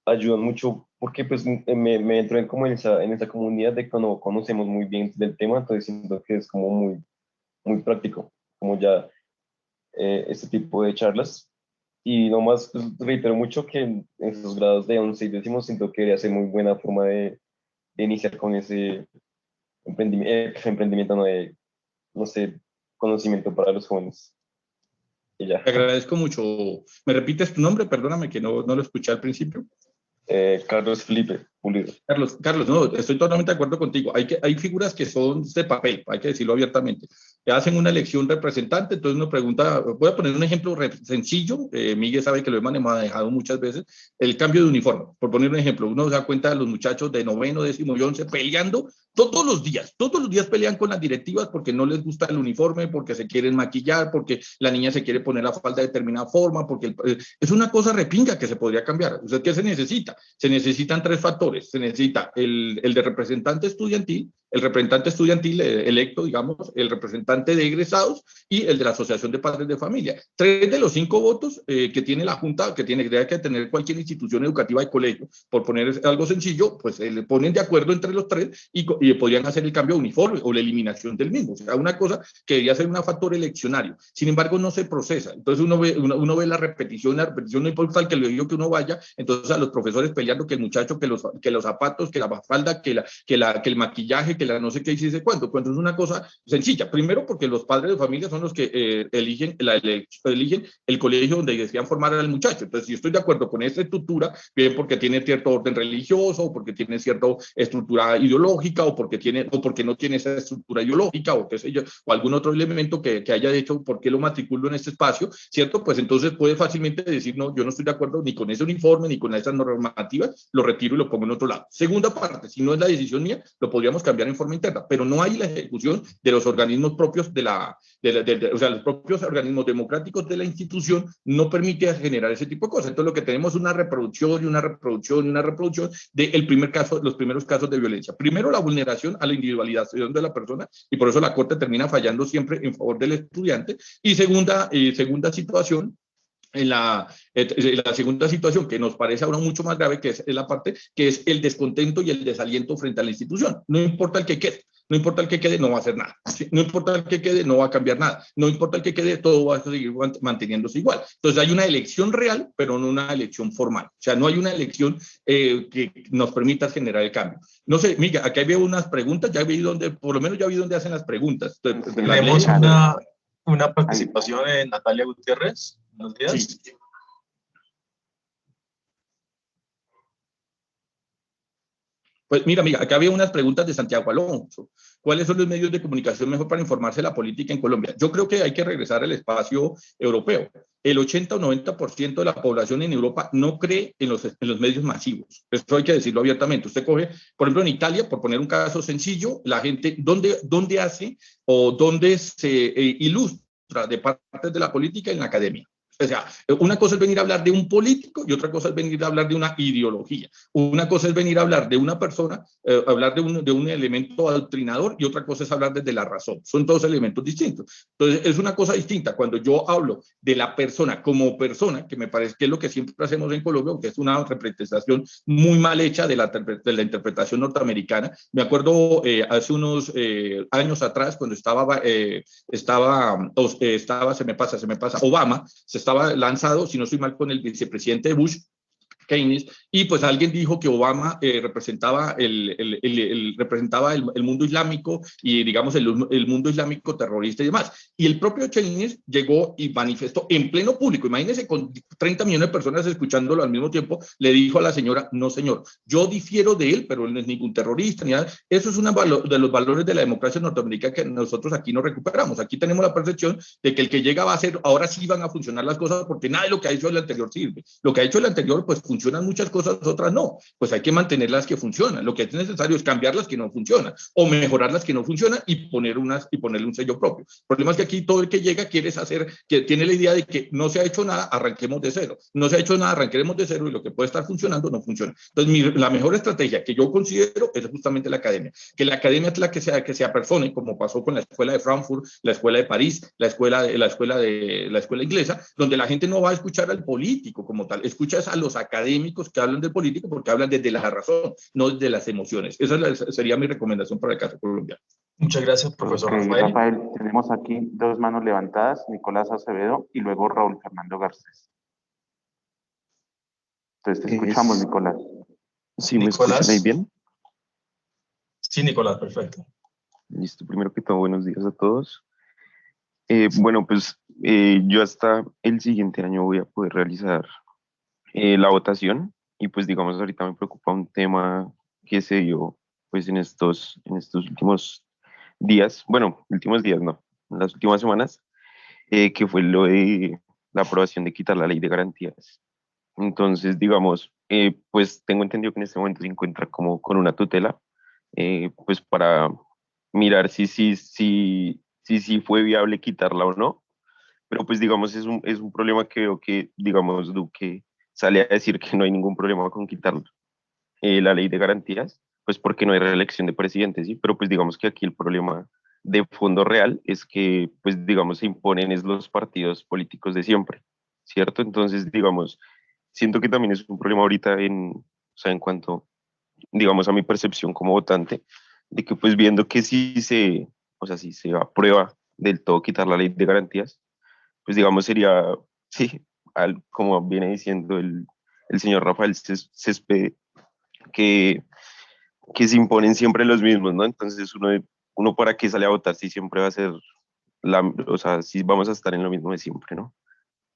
ayudan mucho, porque pues me entro como en esa comunidad de que no conocemos muy bien del tema, entonces siento que es como muy práctico, como ya este tipo de charlas. Y nomás pues, reitero mucho que en esos grados de 11 y décimo siento que debería ser muy buena forma de iniciar con ese emprendimiento, no, de, no sé, conocimiento para los jóvenes. Y ya. Te agradezco mucho. ¿Me repites tu nombre? Perdóname que no lo escuché al principio. Carlos Felipe Pulido. Carlos, no, estoy totalmente de acuerdo contigo. Hay figuras que son de papel, hay que decirlo abiertamente. Que hacen una elección representante, entonces uno pregunta, voy a poner un ejemplo sencillo, Miguel sabe que lo he manejado muchas veces, el cambio de uniforme. Por poner un ejemplo, uno se da cuenta de los muchachos de noveno, décimo y 11 peleando todos los días pelean con las directivas porque no les gusta el uniforme, porque se quieren maquillar, porque la niña se quiere poner la falda de determinada forma, porque es una cosa repinga que se podría cambiar. O sea, ¿qué se necesita? Se necesitan tres factores. Se necesita el de representante estudiantil, el representante estudiantil electo, digamos, el representante de egresados y el de la asociación de padres de familia. 3 de los 5 votos que tiene la Junta, que tiene que tener cualquier institución educativa y colegio, por poner algo sencillo, pues le ponen de acuerdo entre los 3 y podrían hacer el cambio uniforme o la eliminación del mismo. O sea, una cosa que debería ser un factor eleccionario. Sin embargo, no se procesa. Entonces uno ve la repetición, no importa el que le diga que uno vaya, entonces a los profesores peleando que el muchacho, que los zapatos, que la falda, que el maquillaje, que la no sé qué dice cuánto, cuando es una cosa sencilla. Primero porque los padres de familia son los que eligen el colegio donde desean formar al muchacho. Entonces, si estoy de acuerdo con esta estructura, bien porque tiene cierto orden religioso, o porque tiene cierta estructura ideológica, o porque no tiene esa estructura ideológica, o qué sé yo, o algún otro elemento que haya hecho por qué lo matriculo en este espacio, ¿cierto? Pues entonces puede fácilmente decir, no, yo no estoy de acuerdo ni con ese uniforme, ni con esas normativas, lo retiro y lo pongo en otro lado. Segunda parte, si no es la decisión mía, lo podríamos cambiar en forma interna, pero no hay la ejecución de los organismos propios o sea, los propios organismos democráticos de la institución no permite generar ese tipo de cosas. Entonces lo que tenemos es una reproducción y una reproducción y una reproducción los primeros casos de violencia. Primero, la vulneración a la individualización de la persona, y por eso la Corte termina fallando siempre en favor del estudiante. Y segunda situación, en la segunda situación, que nos parece ahora mucho más grave, que es la parte que es el descontento y el desaliento frente a la institución. No importa el que quede. No importa el que quede, no va a hacer nada. No importa el que quede, no va a cambiar nada. No importa el que quede, todo va a seguir manteniéndose igual. Entonces hay una elección real, pero no una elección formal. O sea, no hay una elección que nos permita generar el cambio. No sé, Miguel, aquí veo unas preguntas, por lo menos ya vi dónde hacen las preguntas. Tenemos una participación en Natalia Gutiérrez. Buenos días. Sí. Pues mira, acá había unas preguntas de Santiago Alonso. ¿Cuáles son los medios de comunicación mejor para informarse de la política en Colombia? Yo creo que hay que regresar al espacio europeo. El 80 o 90% de la población en Europa no cree en los medios masivos. Eso hay que decirlo abiertamente. Usted coge, por ejemplo, en Italia, por poner un caso sencillo, la gente, ¿dónde hace o dónde se ilustra de partes de la política en la academia? O sea, una cosa es venir a hablar de un político y otra cosa es venir a hablar de una ideología. Una cosa es venir a hablar de una persona, hablar de un elemento adoctrinador, y otra cosa es hablar desde la razón. Son dos elementos distintos. Entonces, es una cosa distinta cuando yo hablo de la persona como persona, que me parece que es lo que siempre hacemos en Colombia, aunque es una representación muy mal hecha de la interpretación norteamericana. Me acuerdo hace unos años atrás, cuando estaba, se me pasa, Obama, se estaba lanzado, si no estoy mal, con el vicepresidente Bush, Keynes, y pues alguien dijo que Obama representaba representaba el mundo islámico y digamos el mundo islámico terrorista y demás. Y el propio Keynes llegó y manifestó en pleno público, imagínense, con 30 millones de personas escuchándolo al mismo tiempo, le dijo a la señora, no señor, yo difiero de él, pero él no es ningún terrorista ni nada. Eso es uno de los valores de la democracia norteamericana que nosotros aquí no recuperamos. Aquí tenemos la percepción de que el que llega va a ser, ahora sí van a funcionar las cosas porque nada de lo que ha hecho el anterior sirve. Lo que ha hecho el anterior pues funcionan muchas cosas, otras no. Pues hay que mantener las que funcionan. Lo que es necesario es cambiar las que no funcionan o mejorar las que no funcionan y ponerle un sello propio. El problema es que aquí todo el que llega quiere hacer, que tiene la idea de que no se ha hecho nada, arranquemos de cero. No se ha hecho nada, arranquemos de cero y lo que puede estar funcionando no funciona. Entonces, la mejor estrategia que yo considero es justamente la academia. Que la academia es la que se apersone, como pasó con la escuela de Frankfurt, la escuela de París, la escuela inglesa, donde la gente no va a escuchar al político como tal, escuchas a los académicos que hablan del político porque hablan desde la razón, no desde las emociones. Esa sería mi recomendación para el caso colombiano. Muchas gracias, profesor Rafael. Rafael, tenemos aquí dos manos levantadas, Nicolás Acevedo y luego Raúl Fernando Garcés. Entonces te escuchamos, Nicolás. ¿Sí me escuchan ahí bien? Sí, Nicolás, perfecto. Listo, primero que todo, buenos días a todos. Bueno, pues yo hasta el siguiente año voy a poder realizar la votación y pues digamos ahorita me preocupa un tema que se dio pues en estos últimos días, bueno, últimos días no, en las últimas semanas, que fue lo de la aprobación de quitar la ley de garantías. Entonces, digamos, pues tengo entendido que en este momento se encuentra como con una tutela, pues para mirar si fue viable quitarla o no, pero pues digamos es un problema que veo que, digamos, Duque sale a decir que no hay ningún problema con quitar la ley de garantías, pues porque no hay reelección de presidente, ¿sí? Pero pues digamos que aquí el problema de fondo real es que, pues digamos, se imponen es los partidos políticos de siempre, ¿cierto? Entonces, digamos, siento que también es un problema ahorita o sea, en cuanto, digamos, a mi percepción como votante, de que pues viendo que o sea, si se aprueba del todo quitar la ley de garantías, pues digamos sería, sí, como viene diciendo el señor Rafael Césped, que, que se imponen siempre los mismos, ¿no? Entonces uno para qué sale a votar si siempre va a ser, o sea, si vamos a estar en lo mismo de siempre, ¿no?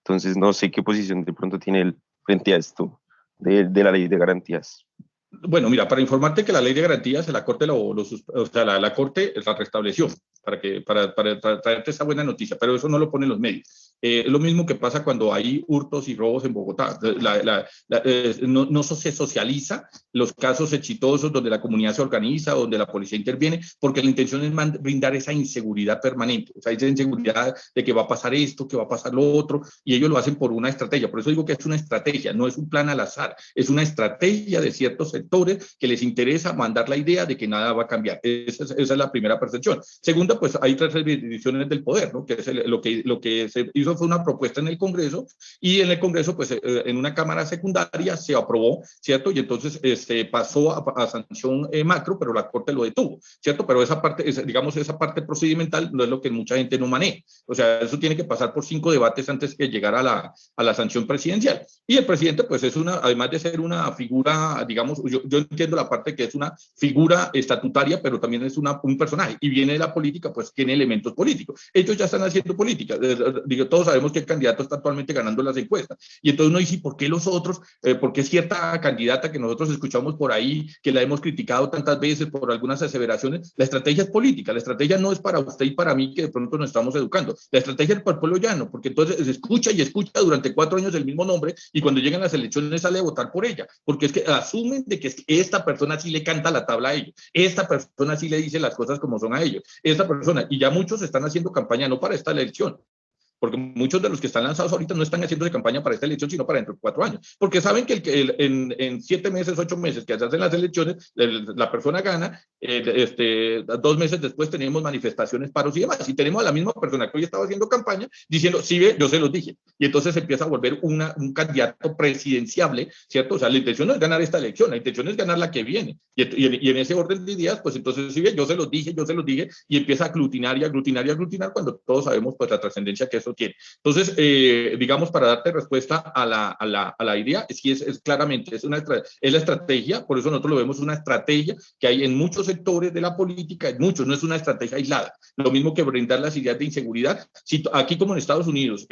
Entonces no sé qué posición de pronto tiene él frente a esto de la ley de garantías. Bueno, mira, para informarte que la ley de garantías, la Corte la Corte la restableció para traerte esa buena noticia, pero eso no lo ponen los medios. Es lo mismo que pasa cuando hay hurtos y robos en Bogotá. No se socializa los casos exitosos donde la comunidad se organiza, donde la policía interviene, porque la intención es brindar esa inseguridad permanente, o sea, esa inseguridad de que va a pasar esto, que va a pasar lo otro, y ellos lo hacen por una estrategia. Por eso digo que es una estrategia, no es un plan al azar, es una estrategia de ciertos sectores que les interesa mandar la idea de que nada va a cambiar. Esa es la primera percepción. Segunda, pues hay tres divisiones del poder, ¿no? Que es lo que se hizo fue una propuesta en el Congreso, y en el Congreso, pues en una Cámara secundaria se aprobó, ¿cierto? Y entonces pasó a sanción macro, pero la Corte lo detuvo, ¿cierto? Pero esa parte, digamos, esa parte procedimental no es lo que mucha gente no maneja. O sea, eso tiene que pasar por 5 debates antes de llegar a la sanción presidencial. Y el presidente, pues además de ser una figura, digamos, yo entiendo la parte que es una figura estatutaria, pero también es un personaje, y viene de la política, pues tiene elementos políticos. Ellos ya están haciendo política. Todos sabemos que el candidato está actualmente ganando las encuestas. Y entonces uno dice, ¿por qué los otros? ¿Por qué cierta candidata que nosotros escuchamos por ahí, que la hemos criticado tantas veces por algunas aseveraciones? La estrategia es política. La estrategia no es para usted y para mí, que de pronto nos estamos educando. La estrategia es para el pueblo llano, porque entonces se escucha y escucha durante 4 años el mismo nombre, y cuando llegan las elecciones sale a votar por ella, porque es que asumen de que esta persona sí le canta la tabla a ellos, esta persona sí le dice las cosas como son a ellos, esta persona, y ya muchos están haciendo campaña no para esta elección, porque muchos de los que están lanzados ahorita no están haciendo de campaña para esta elección, sino para dentro de 4 años, porque saben que en 7 meses, 8 meses que se hacen las elecciones, la persona gana, 2 meses después tenemos manifestaciones, paros y demás, y tenemos a la misma persona que hoy estaba haciendo campaña diciendo, sí ve, yo se los dije, y entonces empieza a volver un candidato presidenciable, ¿cierto? O sea, la intención no es ganar esta elección, la intención es ganar la que viene, y en ese orden de ideas, pues entonces, sí ve, yo se los dije, y empieza a aglutinar cuando todos sabemos, pues, la trascendencia que eso tiene. Entonces, digamos, para darte respuesta a la idea, sí es claramente, es la estrategia, por eso nosotros lo vemos una estrategia que hay en muchos sectores de la política, en muchos, no es una estrategia aislada. Lo mismo que brindar las ideas de inseguridad. Si aquí como en Estados Unidos,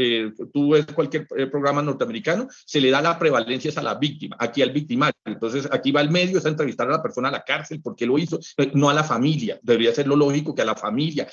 tú ves cualquier programa norteamericano, se le da la prevalencia a la víctima, aquí al victimario. Entonces, aquí va el medio, es a entrevistar a la persona a la cárcel, ¿por qué lo hizo? No a la familia. Debería ser lo lógico que a la familia,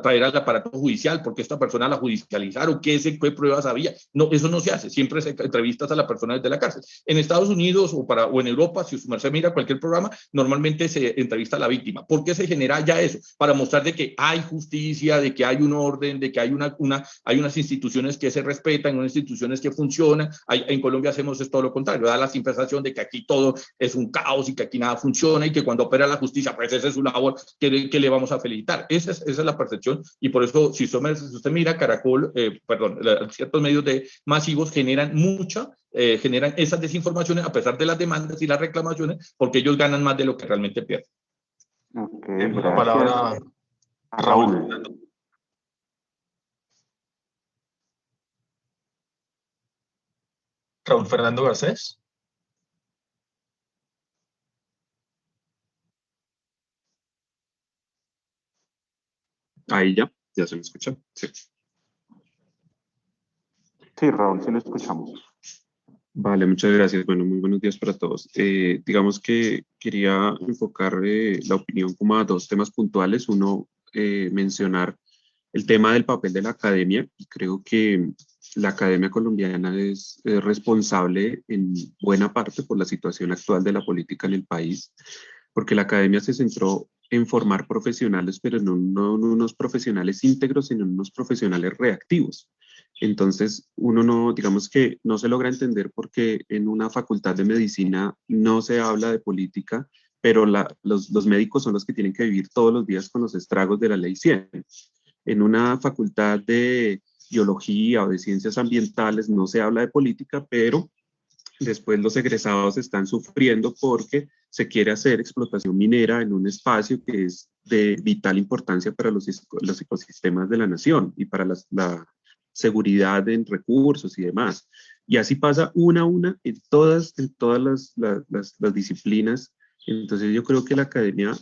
traer al aparato judicial, porque esta persona a la judicial socializar o qué pruebas había. No, eso no se hace, siempre se entrevistas a la persona desde la cárcel. En Estados Unidos o en Europa, si usted mira cualquier programa, normalmente se entrevista a la víctima. ¿Por qué se genera ya eso? Para mostrar de que hay justicia, de que hay un orden, de que hay unas instituciones que se respetan, unas instituciones que funcionan. En Colombia hacemos todo lo contrario, da la sensación de que aquí todo es un caos y que aquí nada funciona y que cuando opera la justicia, pues esa es su labor que le vamos a felicitar. Esa es la percepción, y por eso, si usted mira, Caracol, ciertos medios masivos generan generan esas desinformaciones a pesar de las demandas y las reclamaciones, porque ellos ganan más de lo que realmente pierden. Ok, La palabra a Raúl. Raúl Fernando Garcés. Ahí ya se me escucha. Sí. Sí, Raúl, sí lo escuchamos. Vale, muchas gracias. Bueno, muy buenos días para todos. Digamos que quería enfocar la opinión como a dos temas puntuales. Uno, mencionar el tema del papel de la academia, y creo que la academia colombiana es responsable en buena parte por la situación actual de la política en el país, porque la academia se centró en formar profesionales, pero no unos profesionales íntegros, sino unos profesionales reactivos. Entonces, uno no, digamos que no se logra entender porque en una facultad de medicina no se habla de política, pero los médicos son los que tienen que vivir todos los días con los estragos de la ley 100. En una facultad de biología o de ciencias ambientales no se habla de política, pero después los egresados están sufriendo porque se quiere hacer explotación minera en un espacio que es de vital importancia para los ecosistemas de la nación y para la seguridad en recursos y demás. Y así pasa una a una en todas las disciplinas. Entonces yo creo que la academia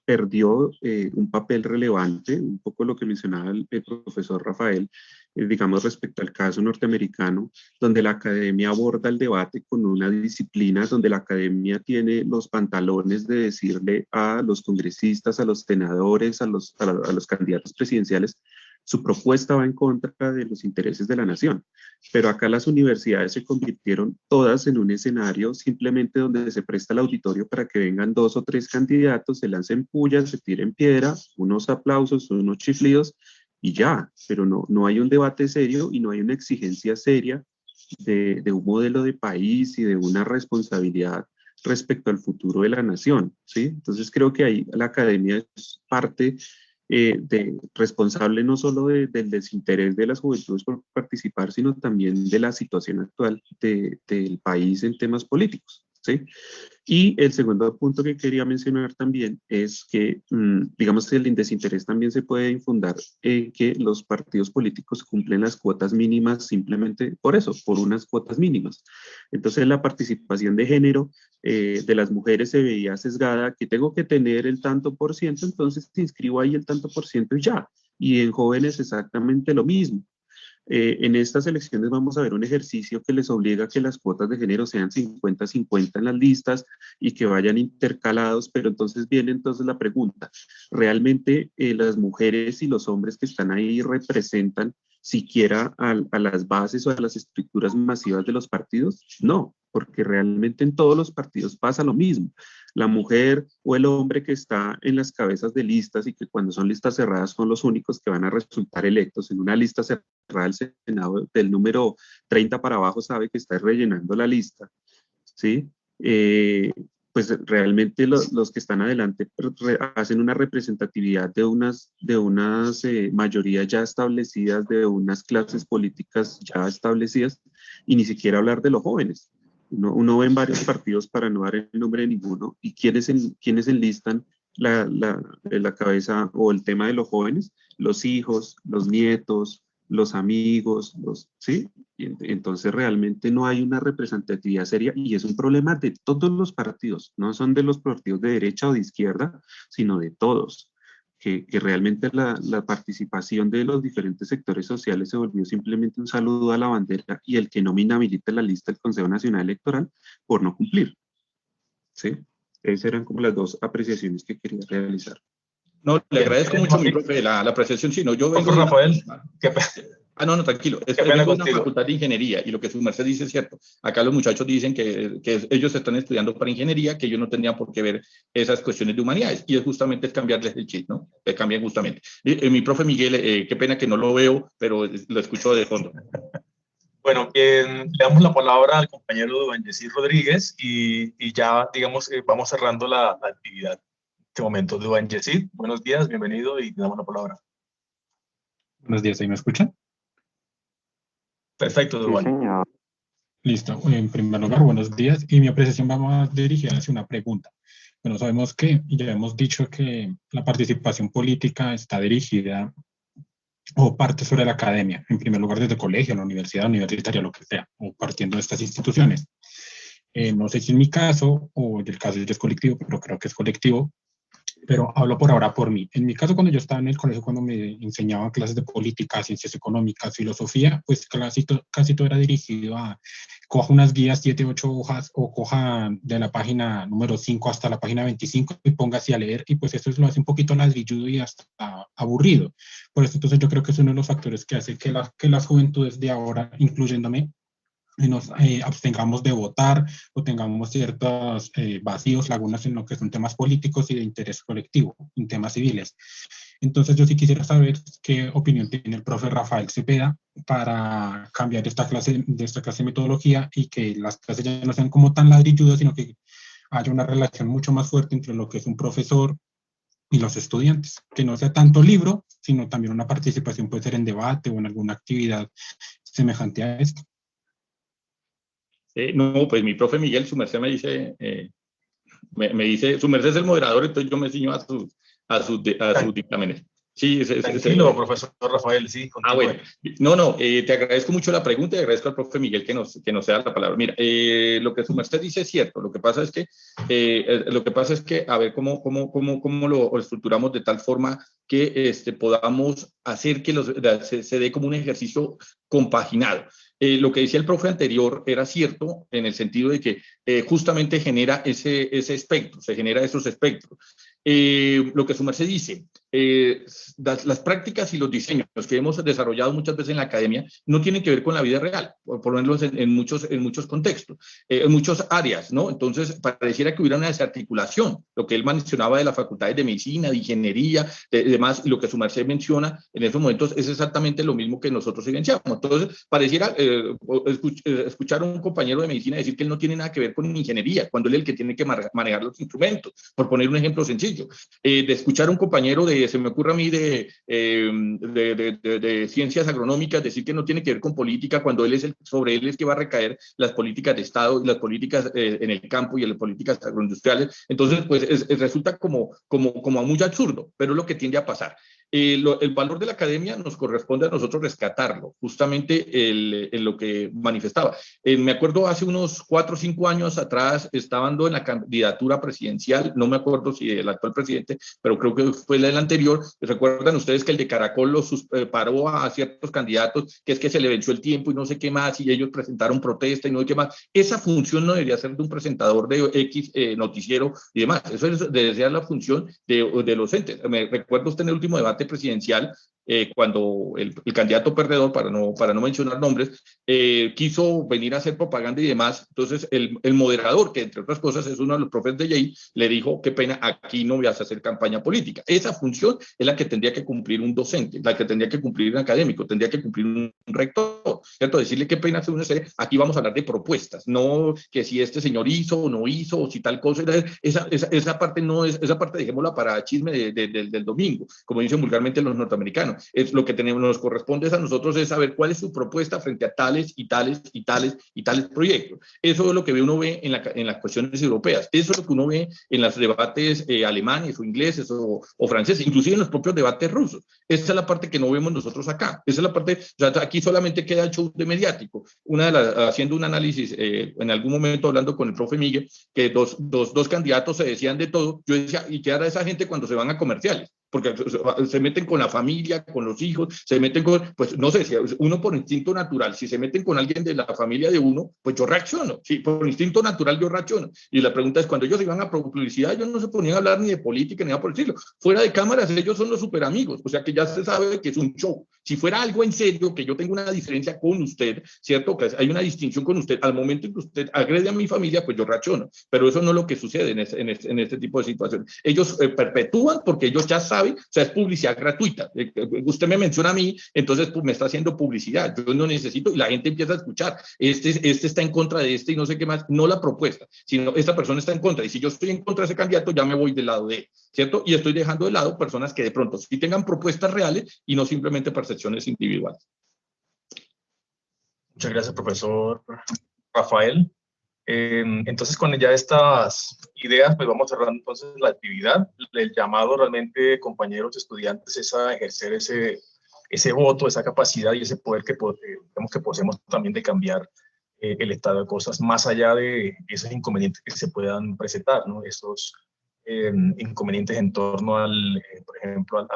perdió un papel relevante, un poco lo que mencionaba el profesor Rafael, digamos respecto al caso norteamericano, donde la academia aborda el debate con una disciplina, donde la academia tiene los pantalones de decirle a los congresistas, a los senadores, a los candidatos presidenciales, su propuesta va en contra de los intereses de la nación. Pero acá las universidades se convirtieron todas en un escenario simplemente donde se presta el auditorio para que vengan 2 o 3 candidatos, se lancen pullas, se tiren piedras, unos aplausos, unos chiflidos y ya. Pero no hay un debate serio y no hay una exigencia seria de un modelo de país y de una responsabilidad respecto al futuro de la nación, ¿sí? Entonces creo que ahí la academia es parte responsable no solo del desinterés de las juventudes por participar, sino también de la situación actual del país en temas políticos, ¿sí? Y el segundo punto que quería mencionar también es que, digamos que el desinterés también se puede infundar en que los partidos políticos cumplen las cuotas mínimas simplemente por eso, por unas cuotas mínimas. Entonces la participación de género de las mujeres se veía sesgada, que tengo que tener el tanto por ciento, entonces te inscribo ahí el tanto por ciento y ya. Y en jóvenes exactamente lo mismo. En estas elecciones vamos a ver un ejercicio que les obliga a que las cuotas de género sean 50-50 en las listas y que vayan intercalados, pero entonces viene la pregunta, ¿realmente las mujeres y los hombres que están ahí representan siquiera a las bases o a las estructuras masivas de los partidos? No, porque realmente en todos los partidos pasa lo mismo. La mujer o el hombre que está en las cabezas de listas y que cuando son listas cerradas son los únicos que van a resultar electos en una lista cerrada del Senado del número 30 para abajo sabe que está rellenando la lista, ¿sí? Pues realmente los que están adelante hacen una representatividad de unas mayorías ya establecidas, de unas clases políticas ya establecidas, y ni siquiera hablar de los jóvenes. Uno ve en varios partidos, para no dar el nombre de ninguno, y quienes enlistan la cabeza o el tema de los jóvenes, los hijos, los nietos, los amigos, ¿sí? Y entonces realmente no hay una representatividad seria y es un problema de todos los partidos, no son de los partidos de derecha o de izquierda, sino de todos. Que realmente la participación de los diferentes sectores sociales se volvió simplemente un saludo a la bandera y el que no inhabilita la lista del Consejo Nacional Electoral por no cumplir. ¿Sí? Esas eran como las dos apreciaciones que quería realizar. No, le agradezco mucho, mi profe, la apreciación. Sí, no, yo vengo Rafael, No, no, tranquilo. Es una facultad de ingeniería y lo que su merced dice es cierto. Acá los muchachos dicen que ellos están estudiando para ingeniería, que ellos no tendrían por qué ver esas cuestiones de humanidades. Y es justamente es cambiarles el chip, ¿no? Que cambien justamente. Mi profe Miguel, qué pena que no lo veo, pero lo escucho de fondo. Bueno, le damos la palabra al compañero Duván Yesid Rodríguez y ya, digamos, vamos cerrando la actividad. En este momento, Duván Yesid, buenos días, bienvenido y te damos la palabra. Buenos días, ¿ahí me escuchan? Perfecto, Duván. Sí, señor. Listo. En primer lugar, buenos días. Y mi apreciación va más dirigida hacia una pregunta. Bueno, sabemos que, y ya hemos dicho que la participación política está dirigida o parte sobre la academia, en primer lugar desde el colegio, la universidad, universitaria, lo que sea, o partiendo de estas instituciones. No sé si en mi caso, o en el caso es colectivo, pero creo que es colectivo, pero hablo por ahora por mí. En mi caso, cuando yo estaba en el colegio, cuando me enseñaban clases de política, ciencias económicas, filosofía, pues casi todo era dirigido a coja unas guías, 7, 8 hojas, o coja de la página número 5 hasta la página 25 y póngase a leer, y pues eso lo hace un poquito ladrilludo y hasta aburrido. Por eso entonces yo creo que es uno de los factores que hace que las juventudes de ahora, incluyéndome, nos abstengamos de votar o tengamos ciertos vacíos, lagunas en lo que son temas políticos y de interés colectivo, en temas civiles. Entonces yo sí quisiera saber qué opinión tiene el profe Rafael Cepeda para cambiar esta clase de metodología y que las clases ya no sean como tan ladrilludas, sino que haya una relación mucho más fuerte entre lo que es un profesor y los estudiantes, que no sea tanto libro, sino también una participación puede ser en debate o en alguna actividad semejante a esto. No, pues mi profe Miguel, su merced me dice, su merced es el moderador, entonces yo me ciño a sus dictámenes. Sí, tranquilo, profesor Rafael, sí. Bueno. No, te agradezco mucho la pregunta y agradezco al profe Miguel que nos da la palabra. Mira, lo que su merced dice es cierto. Lo que pasa es que, a ver, ¿cómo lo estructuramos de tal forma que podamos hacer que se dé como un ejercicio compaginado? Lo que decía el profe anterior era cierto en el sentido de que justamente genera ese espectro, se genera esos espectros. Lo que su merced dice, las prácticas y los diseños que hemos desarrollado muchas veces en la academia no tienen que ver con la vida real, por lo menos en muchos contextos, en muchas áreas, ¿no? Entonces, pareciera que hubiera una desarticulación, lo que él mencionaba de las facultades de medicina, de ingeniería, de demás, y lo que su merced menciona en esos momentos es exactamente lo mismo que nosotros evidenciamos. Entonces, pareciera escuchar a un compañero de medicina decir que él no tiene nada que ver con ingeniería, cuando él es el que tiene que manejar los instrumentos, por poner un ejemplo sencillo. De escuchar a un compañero se me ocurre a mí de ciencias agronómicas decir que no tiene que ver con política, cuando sobre él es que va a recaer las políticas de Estado y las políticas en el campo y en las políticas agroindustriales. Entonces, pues resulta como muy absurdo, pero es lo que tiende a pasar. El valor de la academia nos corresponde a nosotros rescatarlo, justamente en lo que manifestaba. Me acuerdo hace unos 4 o 5 años atrás, estando en la candidatura presidencial, no me acuerdo si el actual presidente, pero creo que fue el anterior. ¿Recuerdan ustedes que el de Caracol paró a ciertos candidatos, que es que se le venció el tiempo y no sé qué más, y ellos presentaron protesta y no sé qué más? Esa función no debería ser de un presentador de X noticiero y demás. Eso debería ser la función de los entes. Me recuerdo usted en el último debate presidencial, cuando el candidato perdedor, para no mencionar nombres, quiso venir a hacer propaganda y demás. Entonces el moderador, que entre otras cosas es uno de los profes de Yale, le dijo: qué pena, aquí no vas a hacer campaña política. Esa función es la que tendría que cumplir un docente, la que tendría que cumplir un académico, tendría que cumplir un rector, ¿cierto? Decirle: qué pena, aquí vamos a hablar de propuestas, no que si este señor hizo o no hizo, o si tal cosa. Esa parte no es, esa parte dejémosla para chisme del domingo, como dicen vulgarmente los norteamericanos. Es lo que nos corresponde a nosotros, es saber cuál es su propuesta frente a tales y tales y tales y tales proyectos. Eso es lo que uno ve en las cuestiones europeas, eso es lo que uno ve en los debates alemanes o ingleses o franceses, inclusive en los propios debates rusos. Esa es la parte que no vemos nosotros acá. Esa es la parte, o sea, aquí solamente queda el show de mediático. Haciendo un análisis, en algún momento hablando con el profe Miguel, que dos candidatos se decían de todo, yo decía: ¿y qué hará esa gente cuando se van a comerciales? Porque se meten con la familia, con los hijos, se meten con, pues no sé, si uno por instinto natural, si se meten con alguien de la familia de uno, pues yo reacciono, sí, por instinto natural yo reacciono. Y la pregunta es: cuando ellos iban a publicidad, ellos no se ponían a hablar ni de política ni nada por el estilo. Fuera de cámaras, ellos son los super amigos, o sea que ya se sabe que es un show. Si fuera algo en serio, que yo tengo una diferencia con usted, ¿cierto? Que hay una distinción con usted, al momento en que usted agrede a mi familia, pues yo reacciono. Pero eso no es lo que sucede en este tipo de situaciones. Ellos perpetúan porque ellos ya saben, o sea, es publicidad gratuita. Usted me menciona a mí, entonces pues, me está haciendo publicidad. Yo no necesito, y la gente empieza a escuchar, este está en contra de este y no sé qué más, no la propuesta, sino esta persona está en contra. Y si yo estoy en contra de ese candidato, ya me voy del lado de él, ¿cierto? Y estoy dejando de lado personas que de pronto sí tengan propuestas reales y no simplemente percepciones individuales. Muchas gracias, profesor Rafael. Entonces, con ya estas ideas, pues vamos cerrando entonces la actividad. El llamado realmente, compañeros estudiantes, es a ejercer ese voto, esa capacidad y ese poder que poseemos también de cambiar el estado de cosas, más allá de esos inconvenientes que se puedan presentar, ¿no? Esos inconvenientes en torno por ejemplo,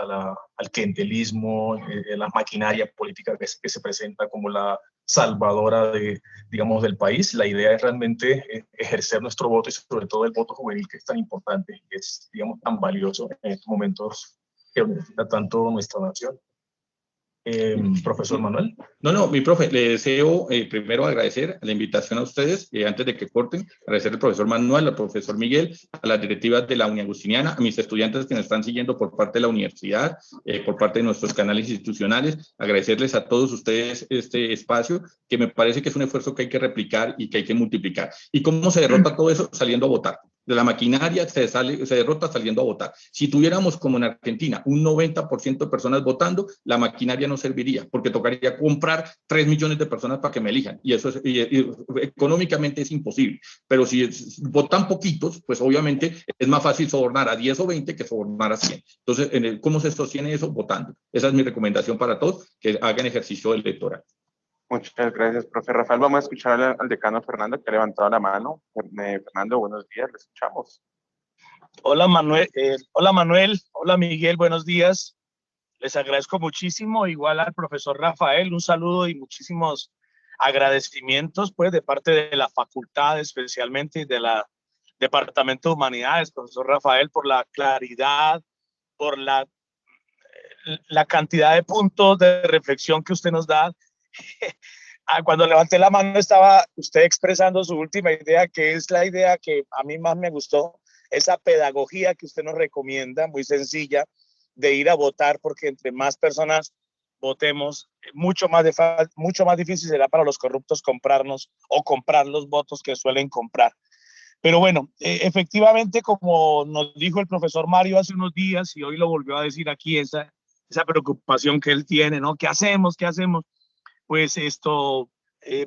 al clientelismo, la maquinaria política que se presenta como la salvadora digamos, del país. La idea es realmente ejercer nuestro voto y sobre todo el voto juvenil, que es tan importante y que es, digamos, tan valioso en estos momentos que necesita tanto nuestra nación. Profesor Manuel. No, mi profe, le deseo primero agradecer la invitación a ustedes, antes de que corten, agradecer al profesor Manuel, al profesor Miguel, a las directivas de la Uni Agustiniana, a mis estudiantes que nos están siguiendo por parte de la universidad, por parte de nuestros canales institucionales, agradecerles a todos ustedes este espacio, que me parece que es un esfuerzo que hay que replicar y que hay que multiplicar. ¿Y cómo se derrota todo eso? Saliendo a votar. De la maquinaria se derrota saliendo a votar. Si tuviéramos, como en Argentina, un 90% de personas votando, la maquinaria no serviría, porque tocaría comprar 3 millones de personas para que me elijan, y eso económicamente es imposible. Pero si votan poquitos, pues obviamente es más fácil sobornar a 10 o 20 que sobornar a 100. Entonces, ¿cómo se sostiene eso? Votando. Esa es mi recomendación para todos, que hagan ejercicio electoral. Muchas gracias, profe Rafael. Vamos a escuchar al decano Fernando, que ha levantado la mano. Fernando, buenos días, le escuchamos. Hola Manuel, hola Miguel, buenos días. Les agradezco muchísimo, igual al profesor Rafael, un saludo y muchísimos agradecimientos pues de parte de la facultad, especialmente de la Departamento de Humanidades, profesor Rafael, por la claridad, por la cantidad de puntos de reflexión que usted nos da. Cuando levanté la mano estaba usted expresando su última idea, que es la idea que a mí más me gustó, esa pedagogía que usted nos recomienda, muy sencilla, de ir a votar, porque entre más personas votemos, mucho más difícil será para los corruptos comprarnos o comprar los votos que suelen comprar. Pero bueno, efectivamente, como nos dijo el profesor Mario hace unos días y hoy lo volvió a decir aquí, esa preocupación que él tiene, ¿no? ¿Qué hacemos? ¿Qué hacemos? Pues esto,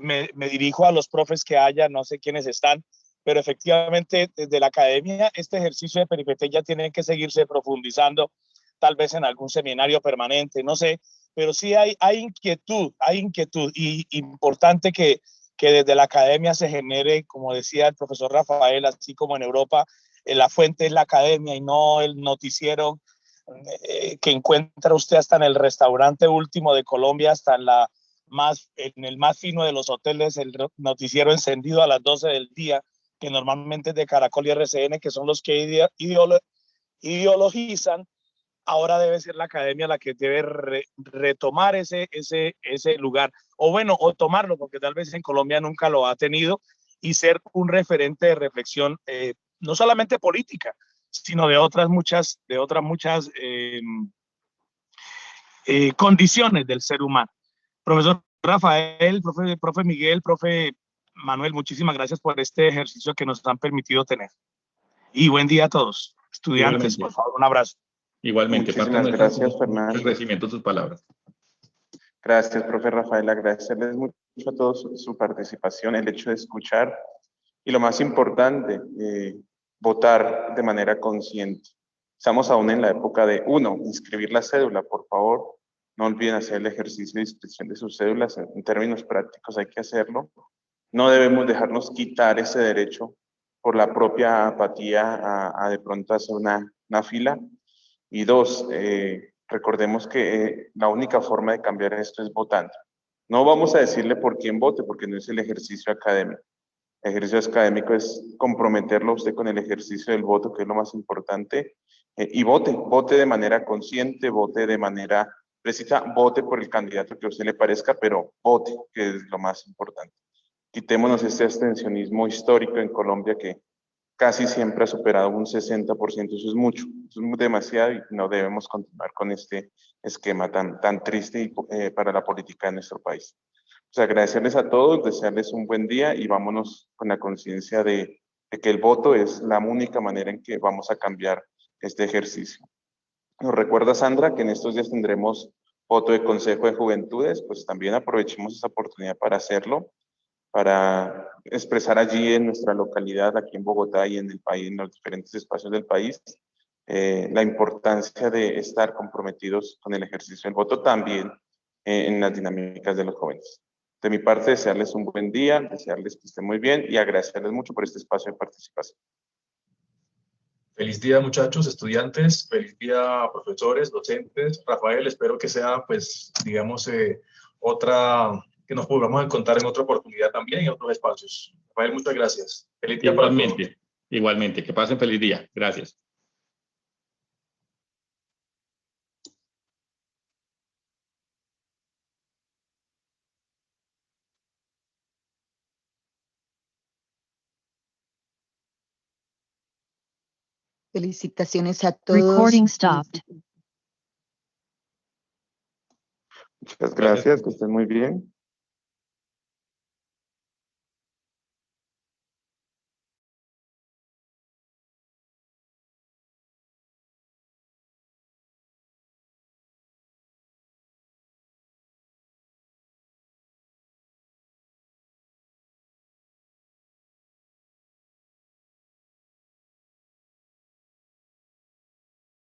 me dirijo a los profes que haya, no sé quiénes están, pero efectivamente desde la academia este ejercicio de peripeteya tiene que seguirse profundizando, tal vez en algún seminario permanente, no sé, pero sí hay inquietud y importante que desde la academia se genere, como decía el profesor Rafael, así como en Europa, la fuente es la academia y no el noticiero que encuentra usted hasta en el restaurante último de Colombia, hasta en el más fino de los hoteles, el noticiero encendido a las 12 del día, que normalmente es de Caracol y RCN, que son los que ideologizan. Ahora debe ser la academia la que debe retomar ese lugar, o tomarlo, porque tal vez en Colombia nunca lo ha tenido, y ser un referente de reflexión, no solamente política, sino de otras muchas condiciones del ser humano. Profesor Rafael, profe Miguel, profe Manuel, muchísimas gracias por este ejercicio que nos han permitido tener. Y buen día a todos. Estudiantes, Igualmente. por favor, un abrazo. Igualmente. Muchísimas gracias, Fernando. El agradecimiento de sus palabras. Gracias, profe Rafael. Agradecerles mucho a todos su participación, el hecho de escuchar y lo más importante, votar de manera consciente. Estamos aún en la época de, inscribir la cédula, por favor. No olviden hacer el ejercicio de inscripción de sus cédulas. En términos prácticos hay que hacerlo. No debemos dejarnos quitar ese derecho por la propia apatía a de pronto hacer una fila. Y 2, recordemos que la única forma de cambiar esto es votando. No vamos a decirle por quién vote, porque no es el ejercicio académico. El ejercicio académico es comprometerlo a usted con el ejercicio del voto, que es lo más importante, y vote de manera consciente, vote de manera precisa, vote por el candidato que a usted le parezca, pero vote, que es lo más importante. Quitémonos este abstencionismo histórico en Colombia que casi siempre ha superado un 60%, eso es demasiado y no debemos continuar con este esquema tan triste para la política de nuestro país. Pues agradecerles a todos, desearles un buen día y vámonos con la conciencia de que el voto es la única manera en que vamos a cambiar este ejercicio. Nos recuerda Sandra que en estos días tendremos voto de Consejo de Juventudes, pues también aprovechemos esa oportunidad para hacerlo, para expresar allí en nuestra localidad, aquí en Bogotá y en el país, en los diferentes espacios del país, la importancia de estar comprometidos con el ejercicio del voto también en las dinámicas de los jóvenes. De mi parte, desearles un buen día, desearles que estén muy bien y agradecerles mucho por este espacio de participación. Feliz día, muchachos, estudiantes, feliz día, profesores, docentes. Rafael, espero que sea, pues, digamos, que nos podamos encontrar en otra oportunidad también, en otros espacios. Rafael, muchas gracias. Feliz día para todos. Igualmente, que pasen feliz día. Gracias. Felicitaciones a todos. Recording stopped. Muchas gracias, que estén muy bien.